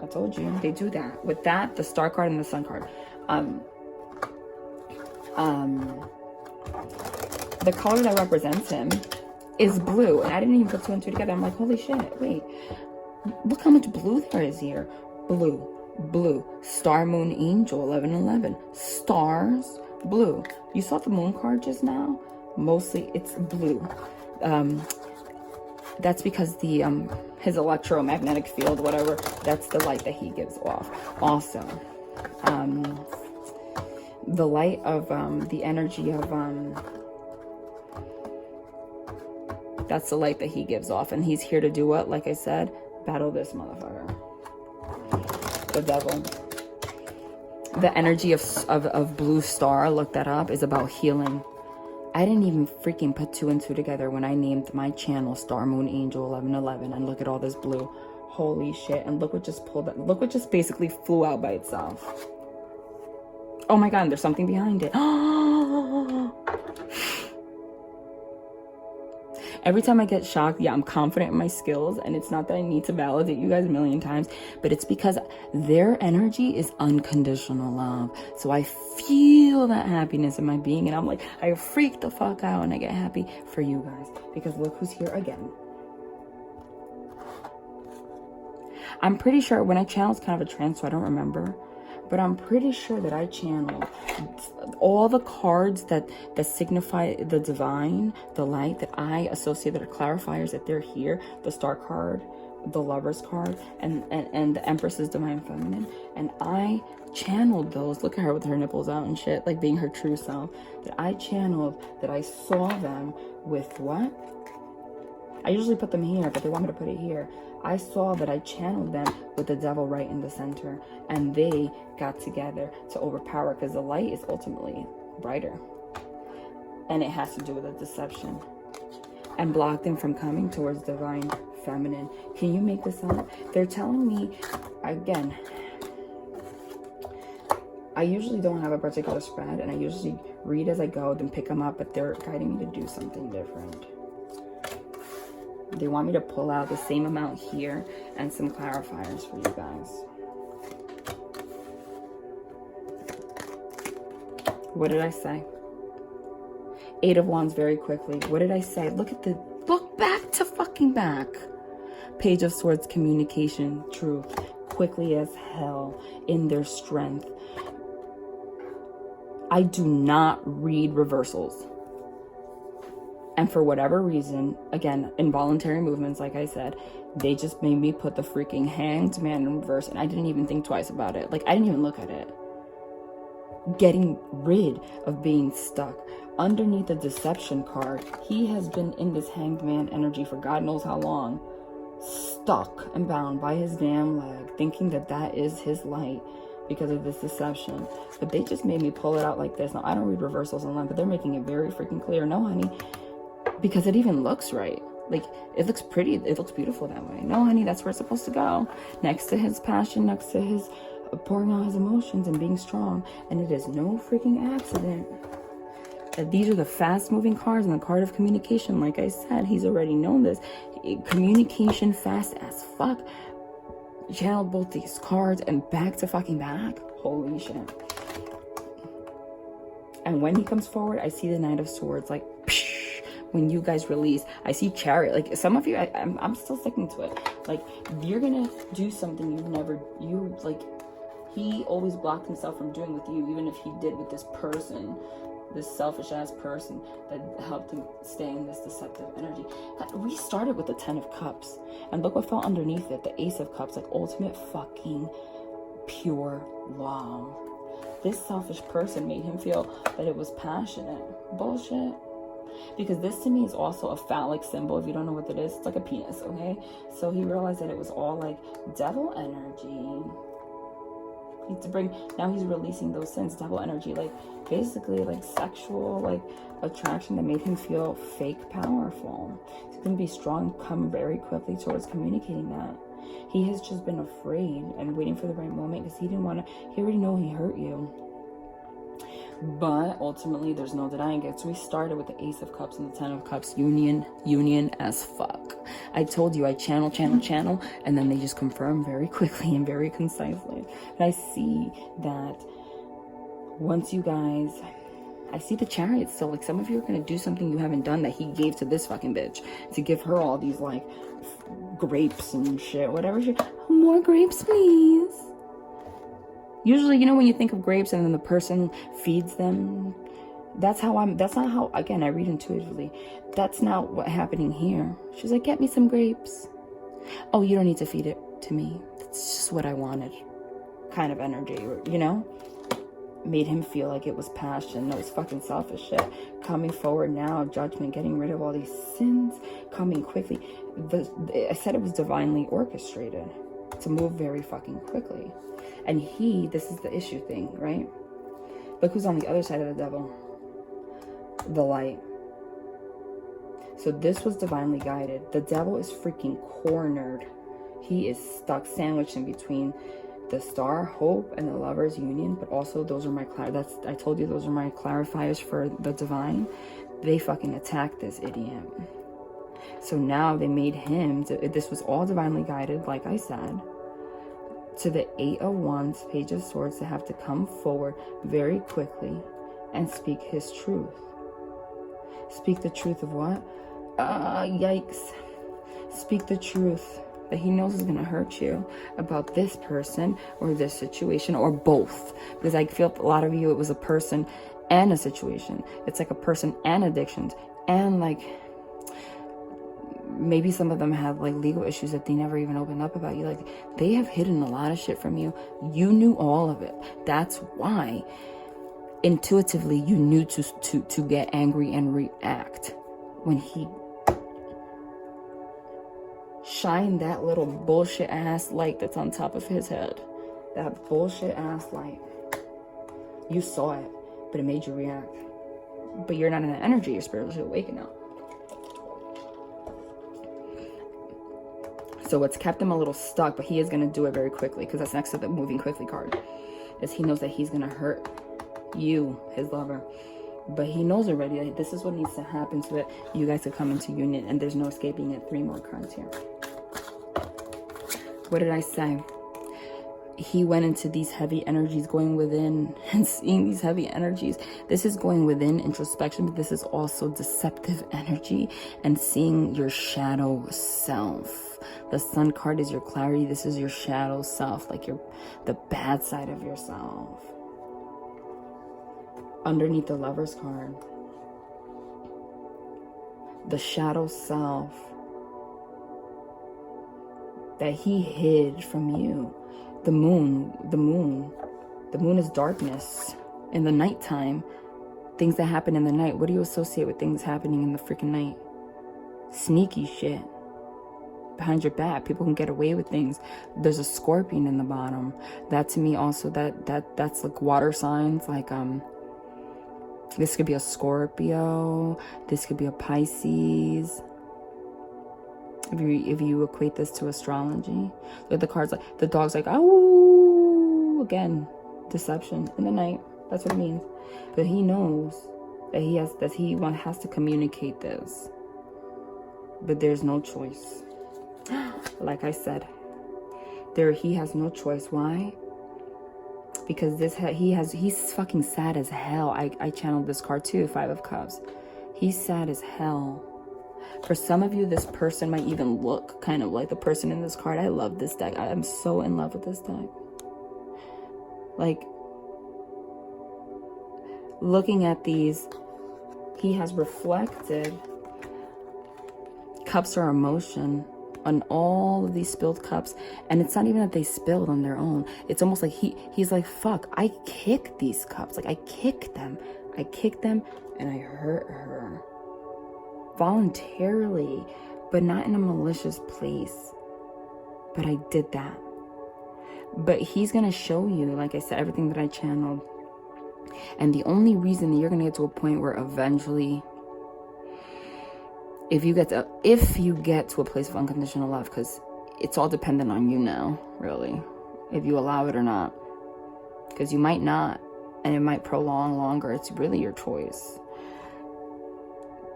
I told you. They do that. With that, the star card and the sun card. The color that represents him is blue, and I didn't even put two and two together. I'm like, holy shit, wait, look how much blue there is here. Blue, star, moon, angel, 1111, stars, blue. You saw the moon card just now? Mostly it's blue. That's because the his electromagnetic field, whatever, that's the light that he gives off. Also, the light of the energy of that's the light that he gives off, and he's here to do what? Like I said, battle this motherfucker, the devil. The energy of blue star, look that up, is about healing. I didn't even freaking put two and two together when I named my channel Star Moon Angel 1111, and look at all this blue. Holy shit. And look what just pulled up. Look what just basically flew out by itself. Oh my god, there's something behind it. Every time I get shocked, yeah, I'm confident in my skills, and it's not that I need to validate you guys a million times, but it's because their energy is unconditional love. So I feel that happiness in my being, and I'm like, I freak the fuck out, and I get happy for you guys, because look who's here again. I'm pretty sure when I channel, it's kind of a trance, so I don't remember. But I'm pretty sure that I channeled all the cards that signify the divine, the light, that I associate, that are clarifiers, that they're here. The star card, the lover's card, and the empress's divine feminine. And I channeled those. Look at her with her nipples out and shit, like being her true self. That I channeled, that I saw them with what? I usually put them here, but they want me to put it here. I saw that I channeled them with the devil right in the center, and they got together to overpower, because the light is ultimately brighter, and it has to do with a deception, and block them from coming towards divine feminine. Can you make this up? They're telling me, again, I usually don't have a particular spread, and I usually read as I go, then pick them up, but they're guiding me to do something different. They want me to pull out the same amount here and some clarifiers for you guys. What did I say? 8 of Wands very quickly. What did I say? Look back to fucking back. Page of Swords, communication, truth. Quickly as hell in their strength. I do not read reversals. And for whatever reason, again, involuntary movements, like I said, they just made me put the freaking Hanged Man in reverse, and I didn't even think twice about it. Like, I didn't even look at it. Getting rid of being stuck. Underneath the Deception card, he has been in this Hanged Man energy for God knows how long. Stuck and bound by his damn leg, thinking that that is his light because of this deception. But they just made me pull it out like this. Now, I don't read reversals online, but they're making it very freaking clear. No, honey. Because it even looks right. Like, it looks pretty. It looks beautiful that way. No, honey, that's where it's supposed to go. Next to his passion, next to his pouring out his emotions and being strong. And it is no freaking accident that these are the fast-moving cards and the card of communication. Like I said, he's already known this. Communication fast as fuck. Channel both these cards and back to fucking back. Holy shit. And when he comes forward, I see the Knight of Swords. Like, psh, when you guys release, I see Chariot. Like, some of you, I'm still sticking to it. Like, you're gonna do something he always blocked himself from doing with you, even if he did with this person, this selfish ass person that helped him stay in this deceptive energy. We started with the 10 of Cups, and look what fell underneath it, the Ace of Cups, like ultimate fucking pure love. This selfish person made him feel that it was passionate. Bullshit. Because this to me is also a phallic symbol. If you don't know what it is, it's like a penis, okay? So he realized that it was all like devil energy. Now he's releasing those sins, devil energy, like basically like sexual like attraction that made him feel fake powerful. He's gonna be strong, come very quickly towards communicating that. He has just been afraid and waiting for the right moment because he already know he hurt you. But ultimately, there's no denying it. So we started with the Ace of Cups and the 10 of Cups. Union as fuck. I told you I channel, and then they just confirm very quickly and very concisely. And I see that once you guys, I see the Chariot still. Like, some of you are going to do something you haven't done that he gave to this fucking bitch. To give her all these, like, grapes and shit, whatever shit. More grapes, please. Usually, you know, when you think of grapes and then the person feeds them, that's not how, again, I read intuitively. That's not what's happening here. She's like, get me some grapes. Oh, you don't need to feed it to me. That's just what I wanted. Kind of energy, you know? Made him feel like it was passion. No, it's fucking selfish shit. Coming forward now, judgment, getting rid of all these sins, coming quickly. I said it was divinely orchestrated to move very fucking quickly. And this is the issue thing, right? Look who's on the other side of the devil. The light. So this was divinely guided. The devil is freaking cornered. He is stuck, sandwiched in between the Star, Hope, and the Lover's Union. But also, those are my I told you those are my clarifiers for the divine. They fucking attacked this idiot. So now they made him, this was all divinely guided, like I said, to the 8 of Wands, Page of Swords, to have to come forward very quickly and speak his truth. Speak the truth of what? Yikes. Speak the truth that he knows is going to hurt you about this person or this situation, or both. Because I feel a lot of you, it was a person and a situation. It's like a person and addictions, and like maybe some of them have like legal issues that they never even opened up about you. Like, they have hidden a lot of shit from you. You knew all of it. That's why intuitively you knew to get angry and react when he shined that little bullshit ass light that's on top of his head. That bullshit ass light. You saw it, but it made you react. But you're not in that energy. You're spiritually awakened now. So it's kept him a little stuck, but he is going to do it very quickly, because that's next to the moving quickly card. Is he knows that he's going to hurt you, his lover. But he knows already that this is what needs to happen so that you guys could come into union, and there's no escaping it. 3 more cards here. What did I say? He went into these heavy energies, going within and seeing these heavy energies. This is going within, introspection, but this is also deceptive energy and seeing your shadow self. The Sun card is your clarity. This is your shadow self, like the bad side of yourself. Underneath the Lover's card, the shadow self that he hid from you. The moon is darkness. In the nighttime, things that happen in the night. What do you associate with things happening in the freaking night? Sneaky shit. Behind your back, people can get away with things. There's a scorpion in the bottom. That to me also, that's like water signs. Like this could be a Scorpio. This could be a Pisces. If you equate this to astrology, look at the cards. Like the dog's like, oh, again, deception in the night. That's what it means. But he knows that he has to communicate this. But there's no choice. Like I said, he has no choice. Why? Because he's fucking sad as hell. I channeled this card too, 5 of Cups. He's sad as hell. For some of you, this person might even look kind of like the person in this card. I love this deck. I am so in love with this deck. Like, looking at these, he has reflected. Cups are emotion on all of these spilled cups. And it's not even that they spilled on their own. It's almost like he's like, fuck, I kicked these cups. Like, I kicked them and I hurt her. Voluntarily, but not in a malicious place. But I did that. But he's going to show you, like I said, everything that I channeled. And the only reason that you're going to get to a point where eventually, if you get to a place of unconditional love, because it's all dependent on you now, really, if you allow it or not. Because you might not, and it might prolong longer. It's really your choice.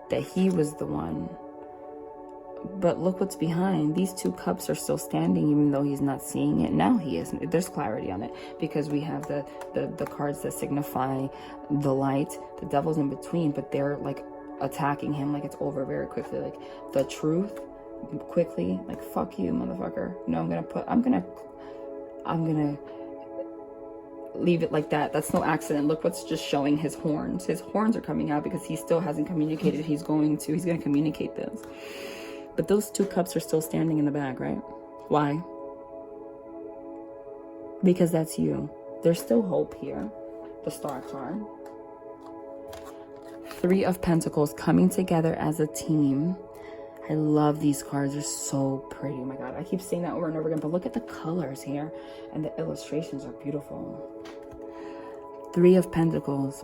That he was the one. But look what's behind. These 2 cups are still standing, even though he's not seeing it. Now he is. There's clarity on it, because we have the cards that signify the light. The devil's in between, but they're like attacking him like it's over very quickly. Like the truth, quickly. Like, fuck you, motherfucker. No, I'm gonna leave it like that. That's no accident. Look what's just showing his horns. His horns are coming out because he still hasn't communicated. He's going to communicate this. But those 2 cups are still standing in the bag, right? Why? Because that's you. There's still hope here. The Star card. 3 of Pentacles, coming together as a team. I love these cards. They're so pretty. Oh my God. I keep saying that over and over again. But look at the colors here. And the illustrations are beautiful. 3 of Pentacles.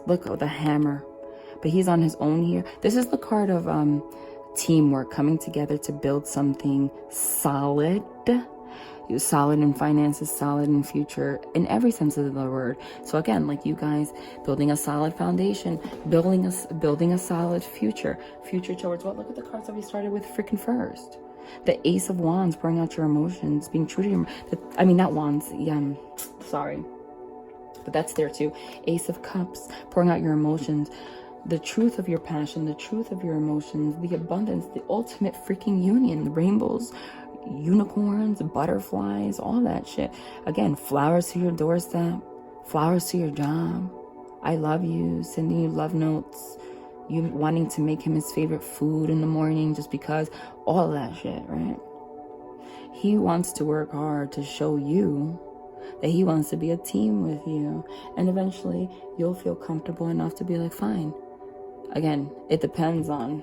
Look at the hammer. But he's on his own here. This is the card of teamwork. Coming together to build something solid. Solid in finances, solid in future, in every sense of the word. So again, like you guys, building a solid foundation, building a solid future towards what? Look at the cards that we started with freaking first. The Ace of Wands, pouring out your emotions, being true to your, not Wands, sorry, but that's there too. Ace of Cups, pouring out your emotions, the truth of your passion, the truth of your emotions, the abundance, the ultimate freaking union, the rainbows, unicorns, butterflies, all that shit. Again, flowers to your doorstep, flowers to your job, I love you, sending you love notes, you wanting to make him his favorite food in the morning just because, all of that shit, right? He wants to work hard to show you that he wants to be a team with you, and eventually you'll feel comfortable enough to be like, fine. Again, it depends on,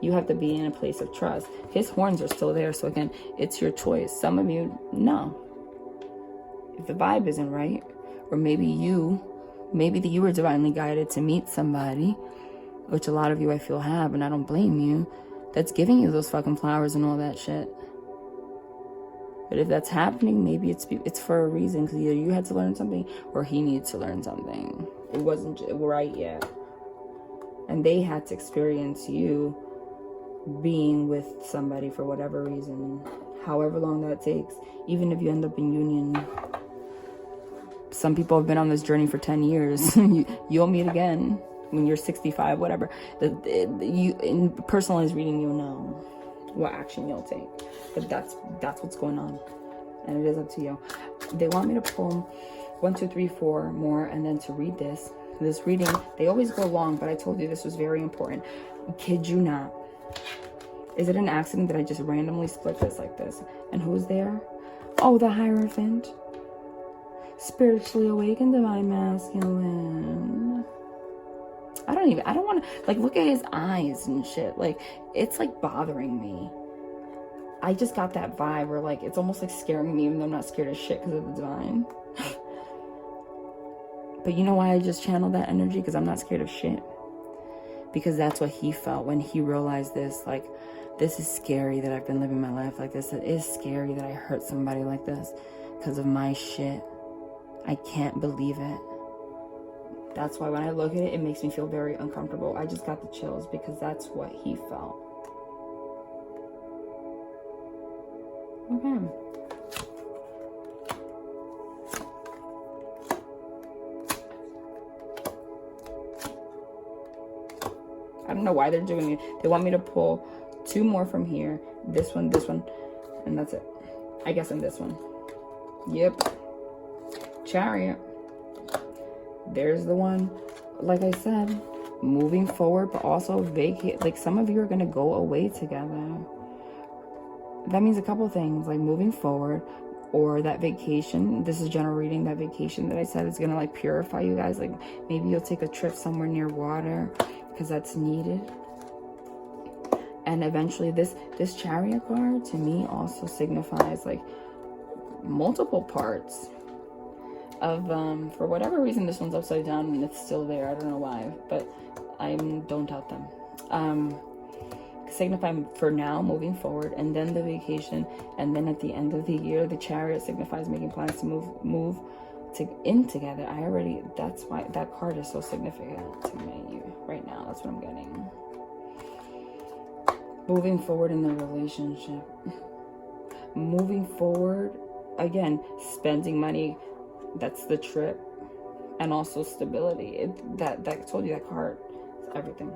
you have to be in a place of trust. His horns are still there. So again, it's your choice. Some of you, no. If the vibe isn't right, or maybe you were divinely guided to meet somebody, which a lot of you I feel have, and I don't blame you, that's giving you those fucking flowers and all that shit. But if that's happening, maybe it's for a reason, because either you had to learn something or he needs to learn something. It wasn't right yet. And they had to experience you being with somebody for whatever reason, however long that takes. Even if you end up in union, some people have been on this journey for 10 years. You'll meet again when you're 65, whatever. You in personalized reading, you'll know what action you'll take. But that's what's going on, and it is up to you. They want me to pull 1, 2, 3, 4 more, and then to read this reading. They always go long, but I told you this was very important. Kid you not. Is it an accident that I just randomly split this like this? And who's there? Oh, the Hierophant. Spiritually awakened, divine masculine. I don't want to, like, look at his eyes and shit. Like, it's like bothering me. I just got that vibe where, like, it's almost like scaring me, even though I'm not scared of shit because of the divine. But you know why I just channeled that energy? Because I'm not scared of shit. Because that's what he felt when he realized this. Like, this is scary that I've been living my life like this. It is scary that I hurt somebody like this because of my shit. I can't believe it. That's why when I look at it, it makes me feel very uncomfortable. I just got the chills because that's what he felt. Okay. I don't know why they're doing it. They want me to pull 2 more from here. This one, and that's it. I guess in this one. Yep. Chariot. There's the one. Like I said, moving forward, but also vacate. Like, some of you are going to go away together. That means a couple things, like moving forward, or that vacation. This is general reading. That vacation that I said is going to, like, purify you guys. Like, maybe you'll take a trip somewhere near water, because that's needed. And eventually this Chariot card to me also signifies, like, multiple parts of for whatever reason this one's upside down and it's still there. I don't know why, but don't doubt them. Signifying for now, moving forward, and then the vacation, and then at the end of the year the Chariot signifies making plans to move in together. That's why that card is so significant to me right now. That's what I'm getting. Moving forward in the relationship. Moving forward, again, spending money. That's the trip. And also stability. That I told you, that card is everything.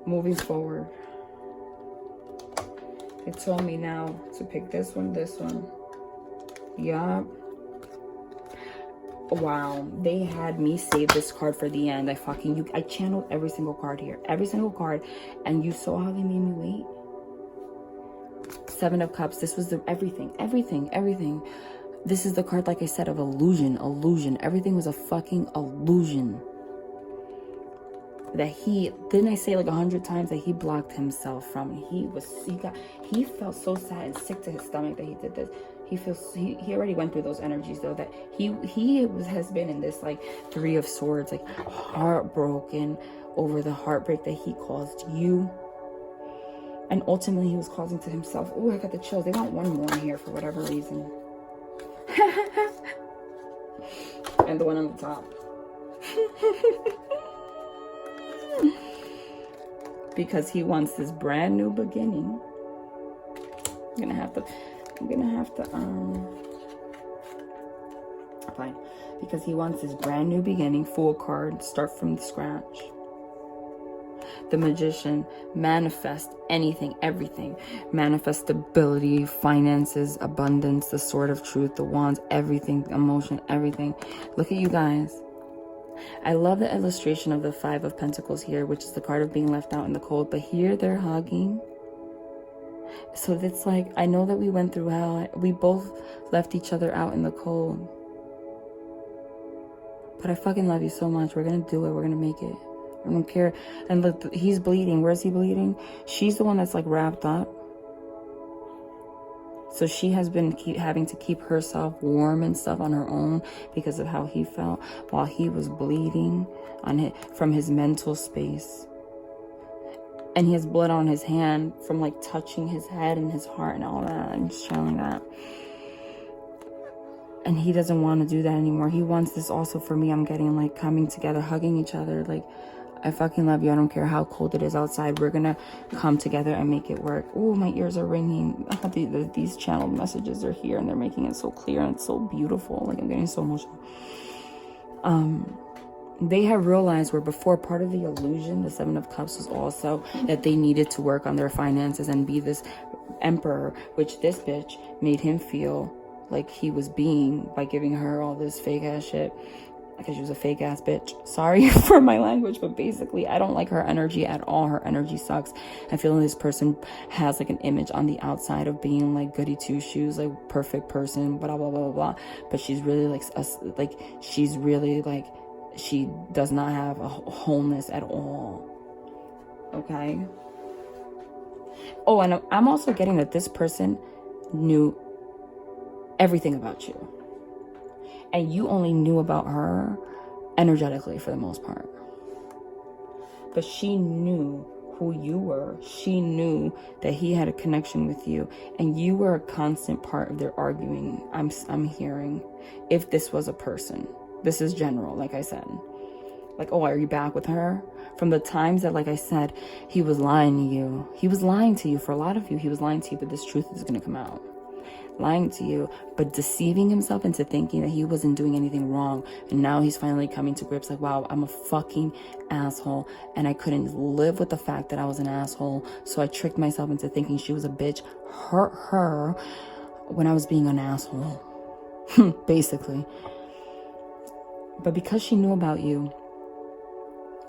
Moving forward. It told me now to pick this one. Yup. Wow, they had me save this card for the end. I channeled every single card here. Every single card. And you saw how they made me wait. 7 of Cups. This was the everything. This is the card, like I said, of illusion. Everything was a fucking illusion. That didn't I say like 100 times that he blocked himself from? He felt so sad and sick to his stomach that he did this. He already went through those energies, though, that he has been in this, like, 3 of Swords, like, heartbroken over the heartbreak that he caused you, and ultimately he was causing to himself. Oh, I got the chills. They want 1 more here for whatever reason. And the one on the top. Because he wants this brand new beginning. I'm gonna have to fine. Because he wants his brand new beginning, Fool card, start from scratch. The Magician, manifest anything, everything. Manifest stability, finances, abundance, the Sword of Truth, the Wands, everything, emotion, everything. Look at you guys. I love the illustration of the 5 of Pentacles here, which is the card of being left out in the cold. But here they're hugging. So it's like, I know that we went through hell. We both left each other out in the cold. But I fucking love you so much. We're going to do it. We're going to make it. I don't care. And look, he's bleeding. Where's he bleeding? She's the one that's, like, wrapped up. So she has been having to keep herself warm and stuff on her own because of how he felt while he was bleeding from his mental space. And he has blood on his hand from like touching his head and his heart and all that. I'm just channeling that. And he doesn't want to do that anymore. He wants this also for me. I'm getting like coming together, hugging each other. Like, I fucking love you. I don't care how cold it is outside. We're going to come together and make it work. Oh, my ears are ringing. These channeled messages are here and they're making it so clear and it's so beautiful. Like, I'm getting so emotional. They have realized where before part of the illusion, the Seven of Cups, was also that they needed to work on their finances and be this emperor, which this bitch made him feel like he was being by giving her all this fake ass shit because she was a fake ass bitch. Sorry for my language, but basically I don't like her energy at all. Her energy sucks. I feel like this person has like an image on the outside of being like goody two shoes, like perfect person, blah blah blah blah blah, but she's really like she does not have a wholeness at all. Okay. Oh, and I'm also getting that this person knew everything about you. And you only knew about her energetically for the most part. But she knew who you were. She knew that he had a connection with you. And you were a constant part of their arguing. I'm hearing. If this was a person. This is general, like I said. Like, oh, are you back with her? From the times that, like I said, he was lying to you. He was lying to you. For a lot of you, he was lying to you, but this truth is going to come out. Lying to you, but deceiving himself into thinking that he wasn't doing anything wrong. And now he's finally coming to grips like, wow, I'm a fucking asshole. And I couldn't live with the fact that I was an asshole. So I tricked myself into thinking she was a bitch. Hurt her when I was being an asshole. Basically. But because she knew about you,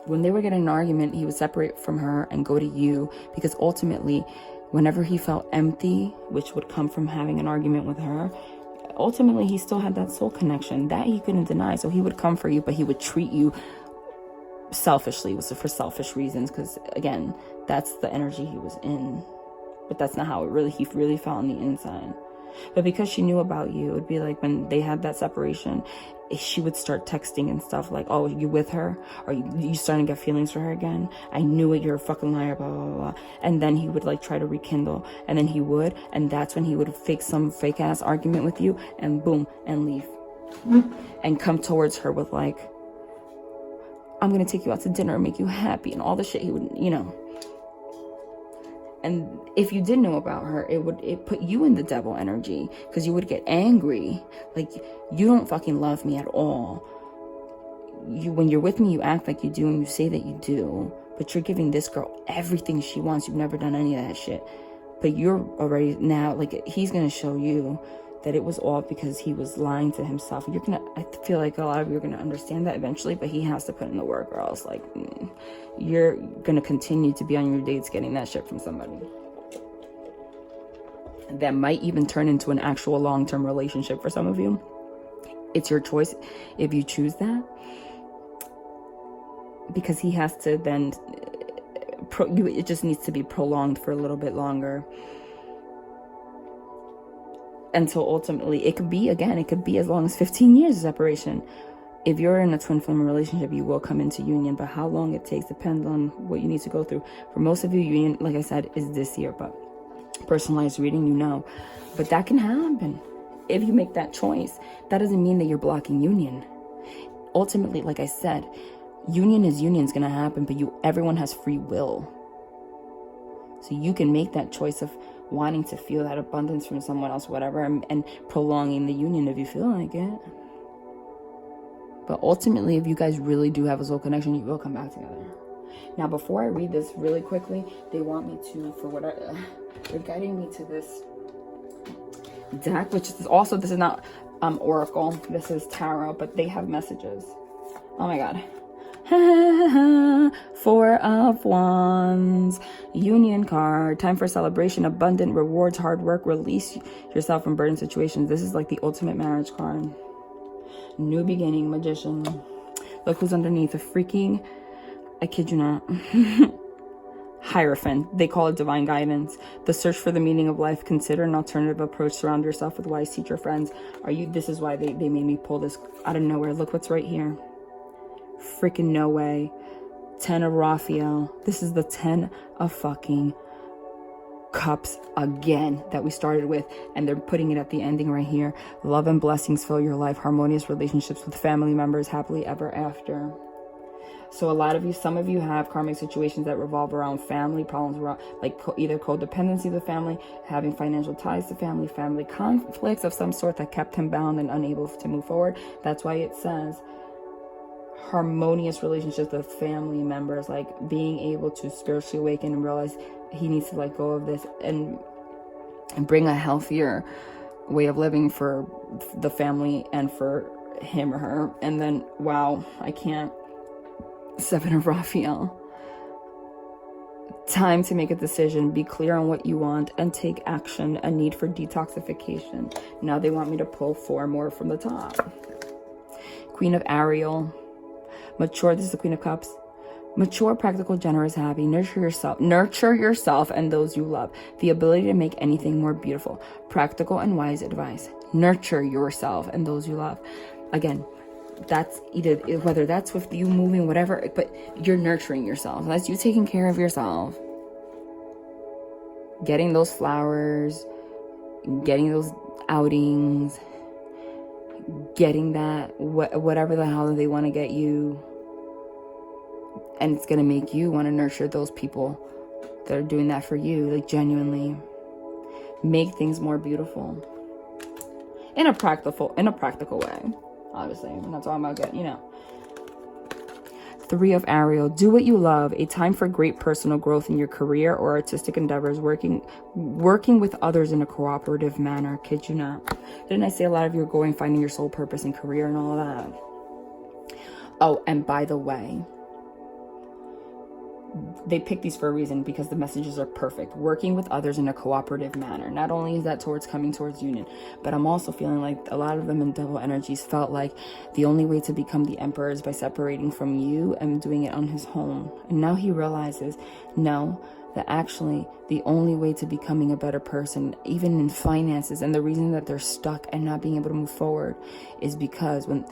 when they were getting an argument, he would separate from her and go to you, because ultimately, whenever he felt empty, which would come from having an argument with her, ultimately he still had that soul connection that he couldn't deny. So he would come for you, but he would treat you selfishly. It was for selfish reasons, because again, that's the energy he was in. But that's not how he really felt on the inside. But because she knew about you, it would be like when they had that separation, she would start texting and stuff like, oh, you with her? Are you starting to get feelings for her again? I knew it, you're a fucking liar, blah, blah, blah. And then he would like try to rekindle, and then he would, and that's when he would fake some fake ass argument with you and boom, and leave. And come towards her with like, I'm going to take you out to dinner and make you happy and all the shit he would, you know. And if you did know about her, it put you in the devil energy, because you would get angry. Like, you don't fucking love me at all. When you're with me, you act like you do and you say that you do. But you're giving this girl everything she wants. You've never done any of that shit. But you're already now, like, he's going to show you that it was all because he was lying to himself. I feel like a lot of you are going to understand that eventually, but he has to put in the work, or else, like, you're going to continue to be on your dates getting that shit from somebody. That might even turn into an actual long-term relationship for some of you. It's your choice if you choose that. Because he has to then, it just needs to be prolonged for a little bit longer. Until ultimately, it could be as long as 15 years of separation. If you're in a twin flame relationship, you will come into union, but how long it takes depends on what you need to go through. For most of you, union, like I said, is this year, but personalized reading, you know. But that can happen if you make that choice. That doesn't mean that you're blocking union. Ultimately, like I said, union's going to happen, but everyone has free will. So you can make that choice of wanting to feel that abundance from someone else, whatever, and prolonging the union if you feel like it. But ultimately, if you guys really do have a soul connection, you will come back together. Now, before I read this really quickly, they want me to, they're guiding me to this deck, which is also, this is not Oracle, this is Tarot, but they have messages. Oh my God. Four of Wands, Union card, time for celebration, abundant rewards, hard work, release yourself from burden situations. This is like the ultimate marriage card. New beginning, Magician. Look who's underneath, a freaking, I kid you not, Hierophant. They call it divine guidance. The search for the meaning of life. Consider an alternative approach. Surround yourself with wise teacher friends. This is why they made me pull this out of nowhere. Look what's right here. Freaking no way. 10 of Raphael. This is the 10 of fucking cups again that we started with, and they're putting it at the ending right here. Love and blessings fill your life. Harmonious relationships with family members, happily ever after. So a lot of you, some of you have karmic situations that revolve around family problems, around like either codependency of the family, having financial ties to family, family conflicts of some sort that kept him bound and unable to move forward. That's why it says harmonious relationships with family members, like being able to spiritually awaken and realize he needs to let go of this and bring a healthier way of living for the family and for him or her. And then, wow, I can't. 7 of Raphael. Time to make a decision. Be clear on what you want and take action. A need for detoxification. Now they want me to pull 4 more from the top. Queen of Ariel. Mature. This is the Queen of Cups. Mature, practical, generous, happy. Nurture yourself and those you love. The ability to make anything more beautiful. Practical and wise advice. Nurture yourself and those you love. Again, that's either, whether that's with you moving, whatever, but you're nurturing yourself. That's you taking care of yourself. Getting those flowers, getting those outings, getting that, whatever the hell they want to get you. And it's going to make you want to nurture those people that are doing that for you. Like, genuinely make things more beautiful. In a practical way. Obviously, I'm not talking about getting, 3 of Ariel. Do what you love. A time for great personal growth in your career or artistic endeavors. Working with others in a cooperative manner. Kid you not. Didn't I say a lot of you are finding your soul purpose and career and all of that? Oh, and by the way, they picked these for a reason, because the messages are perfect. Working with others in a cooperative manner. Not only is that coming towards union, but I'm also feeling like a lot of them in double energies felt like the only way to become the emperor is by separating from you and doing it on his own. And now he realizes, no, that actually the only way to becoming a better person, even in finances, and the reason that they're stuck and not being able to move forward, is because when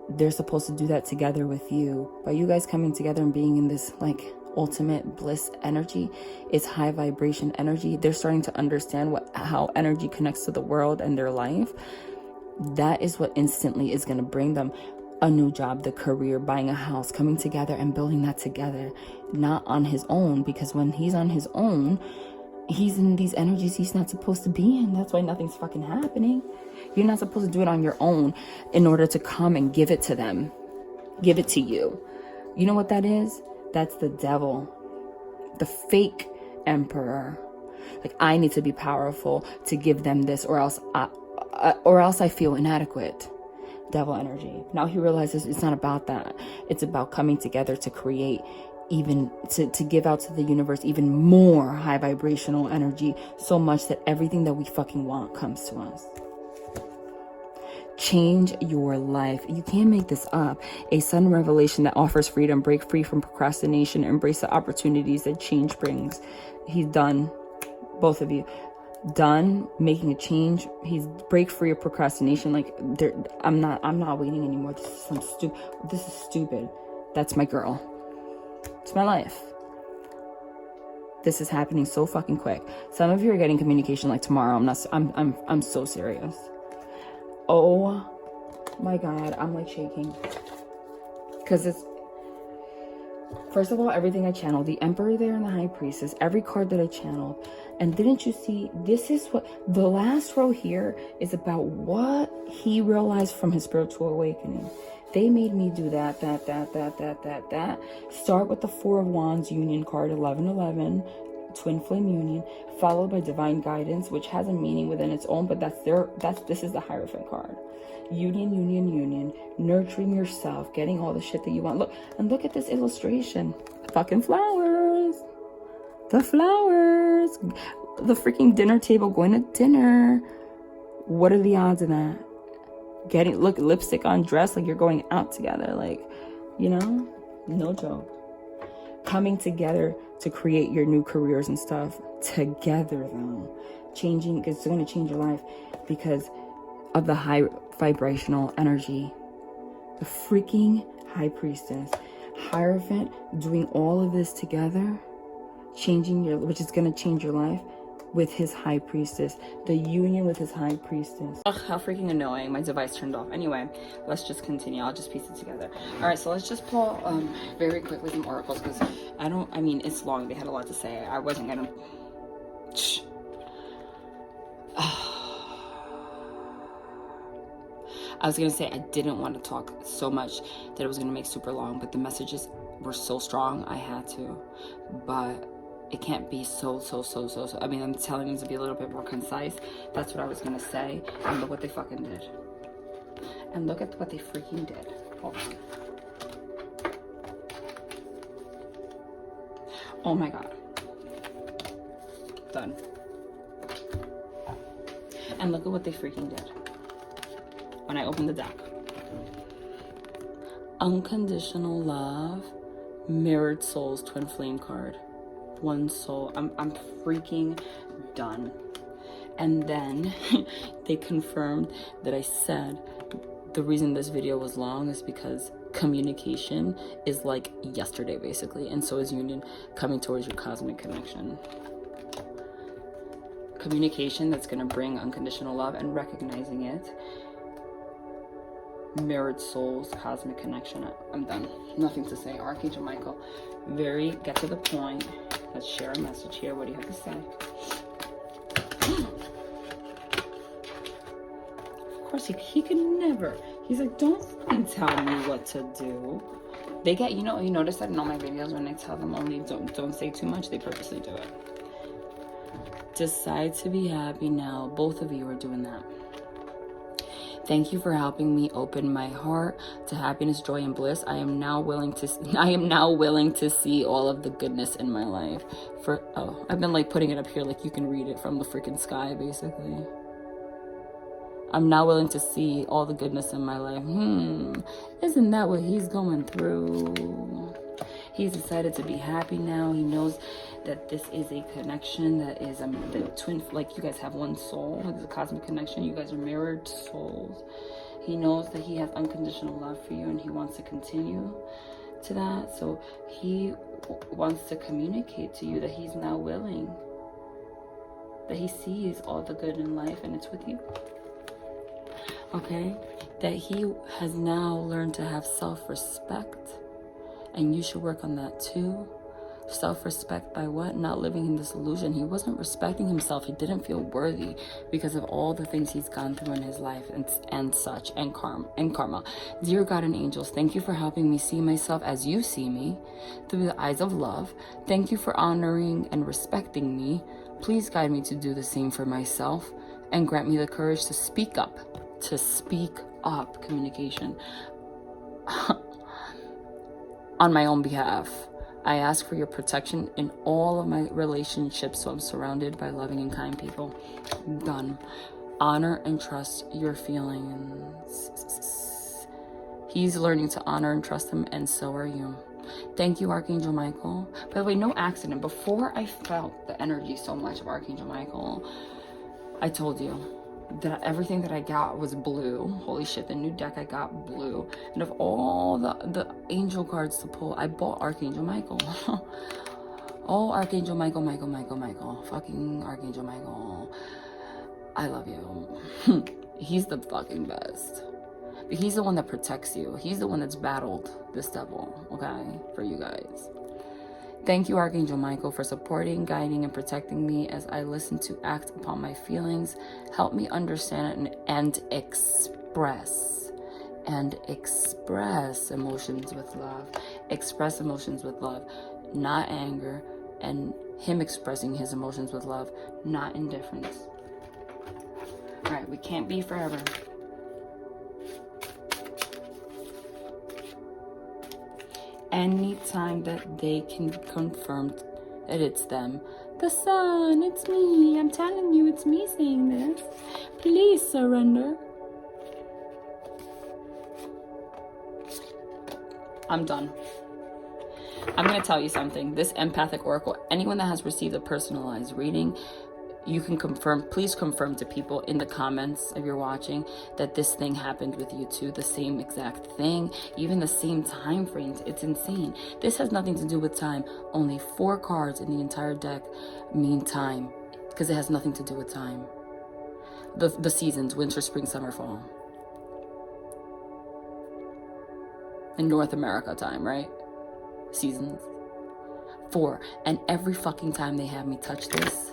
they're supposed to do that together with you. By you guys coming together and being in this like ultimate bliss energy, it's high vibration energy. They're starting to understand how energy connects to the world and their life. That is what instantly is going to bring them a new job, the career, buying a house, coming together and building that together, not on his own. Because when he's on his own, he's in these energies he's not supposed to be in. That's why nothing's fucking happening. You're not supposed to do it on your own in order to come and give it to them. Give it to you. You know what that is? That's the devil. The fake emperor. Like, I need to be powerful to give them this, or else I feel inadequate. Devil energy. Now he realizes it's not about that. It's about coming together to create, even to give out to the universe even more high vibrational energy, so much that everything that we fucking want comes to us. Change your life. You can't make this up. A sudden revelation that offers freedom. Break free from procrastination. Embrace the opportunities that change brings. He's done. Both of you. Done making a change. He's break free of procrastination. Like, I'm not waiting anymore. This is stupid. That's my girl. It's my life. This is happening so fucking quick. Some of you are getting communication like tomorrow. I'm so serious. Oh my God, I'm like shaking. Because it's, first of all, everything I channeled, the Emperor there and the High Priestess, every card that I channeled. And didn't you see, this is what, the last row here is about what he realized from his spiritual awakening. They made me do that. Start with the 4 of Wands union card, 1111. Twin flame union, followed by divine guidance, which has a meaning within its own, but this is the Hierophant card. Union, nurturing yourself, getting all the shit that you want. Look at this illustration. Fucking flowers. The flowers. The freaking dinner table, going to dinner. What are the odds of that? Look, lipstick on dress, like you're going out together, like, no joke. Coming together to create your new careers and stuff together, though. Changing, because it's going to change your life because of the high vibrational energy. The freaking High Priestess. Hierophant doing all of this together, which is going to change your life, with his high priestess. The union with his high priestess. Ugh, how freaking annoying. My device turned off. Anyway, let's just continue. I'll just piece it together. All right, so let's just pull very quickly some oracles, because I mean, it's long. They had a lot to say. I wasn't gonna... I was gonna say I didn't want to talk so much that it was gonna make super long, but the messages were so strong I had to. But it can't be so. I mean, I'm telling them to be a little bit more concise. That's what I was gonna say. And look what they fucking did. And look at what they freaking did. Hold on. Oh my God. Done. And look at what they freaking did when I opened the deck. Unconditional love, mirrored souls, twin flame card. One soul. I'm freaking done. And then they confirmed that I said the reason this video was long is because communication is like yesterday, basically, and so is union coming towards your cosmic connection. Communication that's going to bring unconditional love and recognizing it. Mirrored souls, cosmic connection. I'm done. Nothing to say. Archangel Michael, get to the point. Let's share a message here. What do you have to say? Of course, he can never. He's like, don't fucking tell me what to do. They get, you notice that in all my videos when I tell them only don't say too much, they purposely do it. Decide to be happy now. Both of you are doing that. Thank you for helping me open my heart to happiness, joy, and bliss. I am now willing to see all of the goodness in my life. I've been like putting it up here like you can read it from the freaking sky, basically. I'm now willing to see all the goodness in my life. Isn't that what he's going through? He's decided to be happy now. He knows that this is a connection that is the twin, like you guys have one soul. It's a cosmic connection. You guys are mirrored souls. He knows that he has unconditional love for you and he wants to continue to that. So he wants to communicate to you that he's now willing, that he sees all the good in life and it's with you. Okay? That he has now learned to have self-respect. And you should work on that too. Self-respect by what? Not living in this illusion. He wasn't respecting himself. He didn't feel worthy because of all the things he's gone through in his life and such, and karma. Dear God and angels, thank you for helping me see myself as you see me, through the eyes of love. Thank you for honoring and respecting me. Please guide me to do the same for myself and grant me the courage to speak up. Communication. On my own behalf. I ask for your protection in all of my relationships so I'm surrounded by loving and kind people. Done. Honor and trust your feelings. He's learning to honor and trust them, and so are you. Thank you, Archangel Michael. By the way, no accident. Before I felt the energy so much of Archangel Michael, I told you that everything that I got was blue. Holy shit, the new deck I got blue. And of all the angel cards to pull, I bought Archangel Michael. Oh, Archangel Michael. Fucking Archangel Michael. I love you. He's the fucking best. But he's the one that protects you. He's the one that's battled this devil, okay? For you guys. Thank you, Archangel Michael, for supporting, guiding, and protecting me as I listen to act upon my feelings. Help me understand and express emotions with love. Express emotions with love, not anger, and him expressing his emotions with love, not indifference. All right, we can't be forever. Anytime that they can confirm that it's them. The sun, it's me. I'm telling you, it's me saying this. Please surrender. I'm done. I'm going to tell you something. This empathic oracle, anyone that has received a personalized reading, you can confirm, please confirm to people in the comments if you're watching that this thing happened with you too, the same exact thing, even the same time frames. It's insane. This has nothing to do with time. Only 4 cards in the entire deck mean time, because it has nothing to do with time. The seasons, winter, spring, summer, fall. In North America time, right? Seasons. 4. And every fucking time they have me touch this,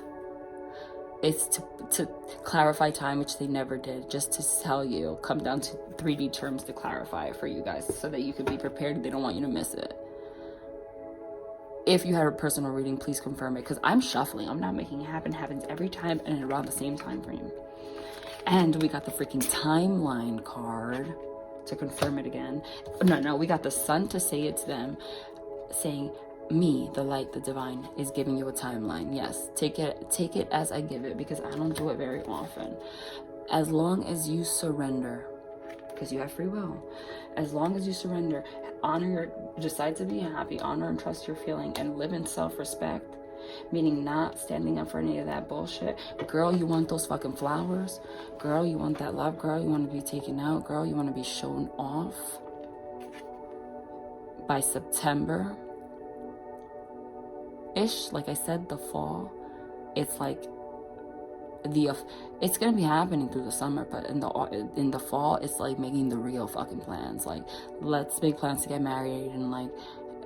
it's to clarify time, which they never did, just to tell you, come down to 3D terms to clarify it for you guys so that you can be prepared. They don't want you to miss it. If you had a personal reading, please confirm it, because I'm shuffling. I'm not making it happen. It happens every time and around the same time frame. And we got the freaking timeline card to confirm it again. No, we got the sun to say it's them, saying, me, the light, the divine, is giving you a timeline. Yes, take it as I give it, because I don't do it very often. As long as you surrender, because you have free will, as long as you surrender, decide to be happy, honor and trust your feeling, and live in self-respect, meaning not standing up for any of that bullshit. Girl, you want those fucking flowers? Girl, you want that love? Girl, you want to be taken out? Girl, you want to be shown off? By September ish, like I said, the fall, it's like it's gonna be happening through the summer, but in the fall, it's like making the real fucking plans. Like, let's make plans to get married, and like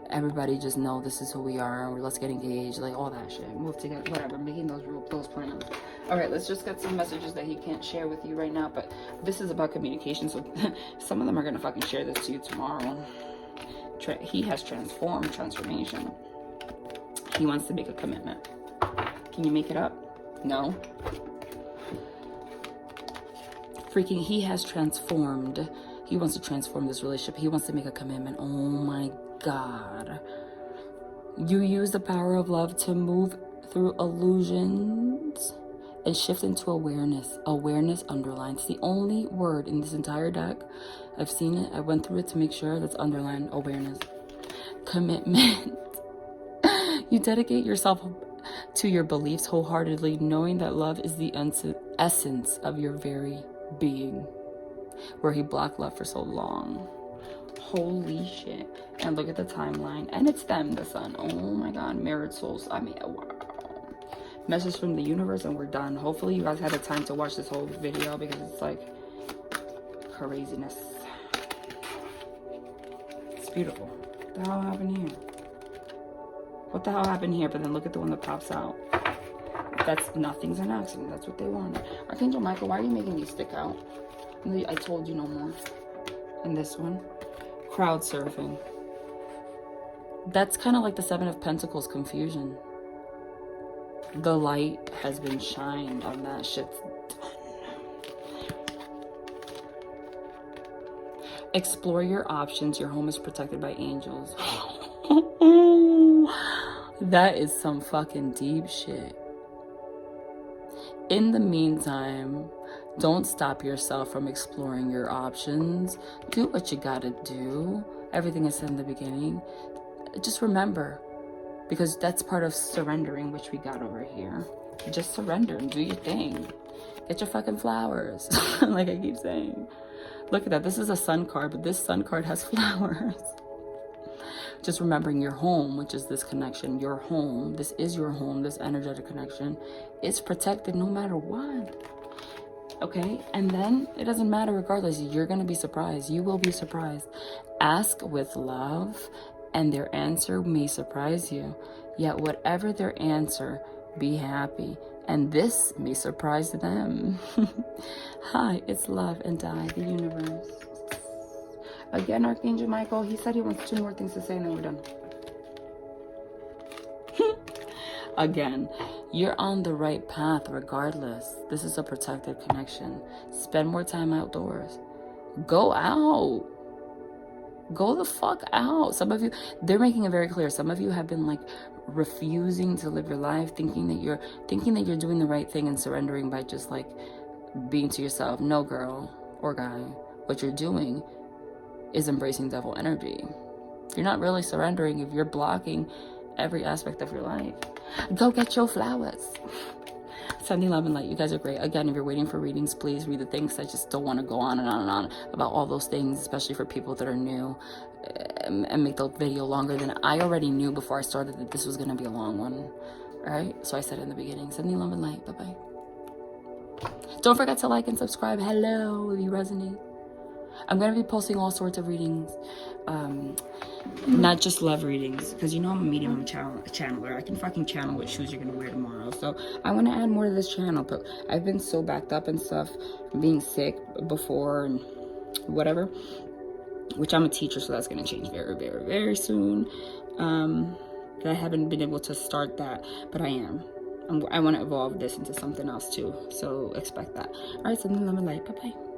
everybody just know this is who we are, or let's get engaged, like all that shit, move together, whatever, making those plans. All right, let's just get some messages that he can't share with you right now, but this is about communication, so some of them are gonna fucking share this to you tomorrow. He has transformation. He wants to make a commitment. Can you make it up? No. Freaking, he has transformed. He wants to transform this relationship. He wants to make a commitment. Oh my God. You use the power of love to move through illusions and shift into awareness. Awareness underlined. It's the only word in this entire deck. I've seen it. I went through it to make sure that's underlined. Awareness. Commitment. You dedicate yourself to your beliefs wholeheartedly, knowing that love is the essence of your very being. Where he blocked love for so long. Holy shit. And look at the timeline. And it's them, the sun. Oh my God. Mirrored souls. I mean, wow. Message from the universe, and we're done. Hopefully you guys had the time to watch this whole video, because it's like craziness. It's beautiful. What the hell happened here? What the hell happened here? But then look at the one that pops out. That's nothing's an accident. That's what they wanted. Archangel Michael, why are you making these stick out? I told you no more. And this one, crowd surfing. That's kind of like the 7 of Pentacles confusion. The light has been shined on that. Shit's done. Explore your options. Your home is protected by angels. That is some fucking deep shit. In the meantime, don't stop yourself from exploring your options. Do what you gotta do. Everything I said in the beginning. Just remember, because that's part of surrendering, which we got over here. Just surrender and do your thing. Get your fucking flowers. Like I keep saying. Look at that. This is a sun card, but this sun card has flowers. Just remembering your home, which is this connection. Your home. This is your home. This energetic connection. It's protected no matter what. Okay? And then it doesn't matter regardless. You're going to be surprised. You will be surprised. Ask with love, and their answer may surprise you. Yet whatever their answer, be happy. And this may surprise them. Hi, it's love and I, the universe. Again, Archangel Michael, he said he wants 2 more things to say and then we're done. Again, you're on the right path regardless. This is a protected connection. Spend more time outdoors. Go out. Go the fuck out. Some of you, they're making it very clear. Some of you have been like refusing to live your life, thinking that you're doing the right thing and surrendering by just like being to yourself. No, girl or guy, what you're doing is embracing devil energy. You're not really surrendering if you're blocking every aspect of your life. Go get your flowers. Sending love and light. You guys are great. Again, if you're waiting for readings, please read the things. I just don't want to go on and on and on about all those things, especially for people that are new, and make the video longer than I already knew before I started that this was going to be a long one. All right, so I said in the beginning, sending love and light. Bye-bye. Don't forget to like and subscribe. Hello, if you resonate. I'm going to be posting all sorts of readings, not just love readings, because you know I'm a medium, I'm a channeler. I can fucking channel what shoes you're going to wear tomorrow. So I want to add more to this channel, but I've been so backed up and stuff, being sick before and whatever, which I'm a teacher, so that's going to change very, very, very soon. That I haven't been able to start that, but I am. I want to evolve this into something else too, so expect that. All right, sending love and light. Bye-bye.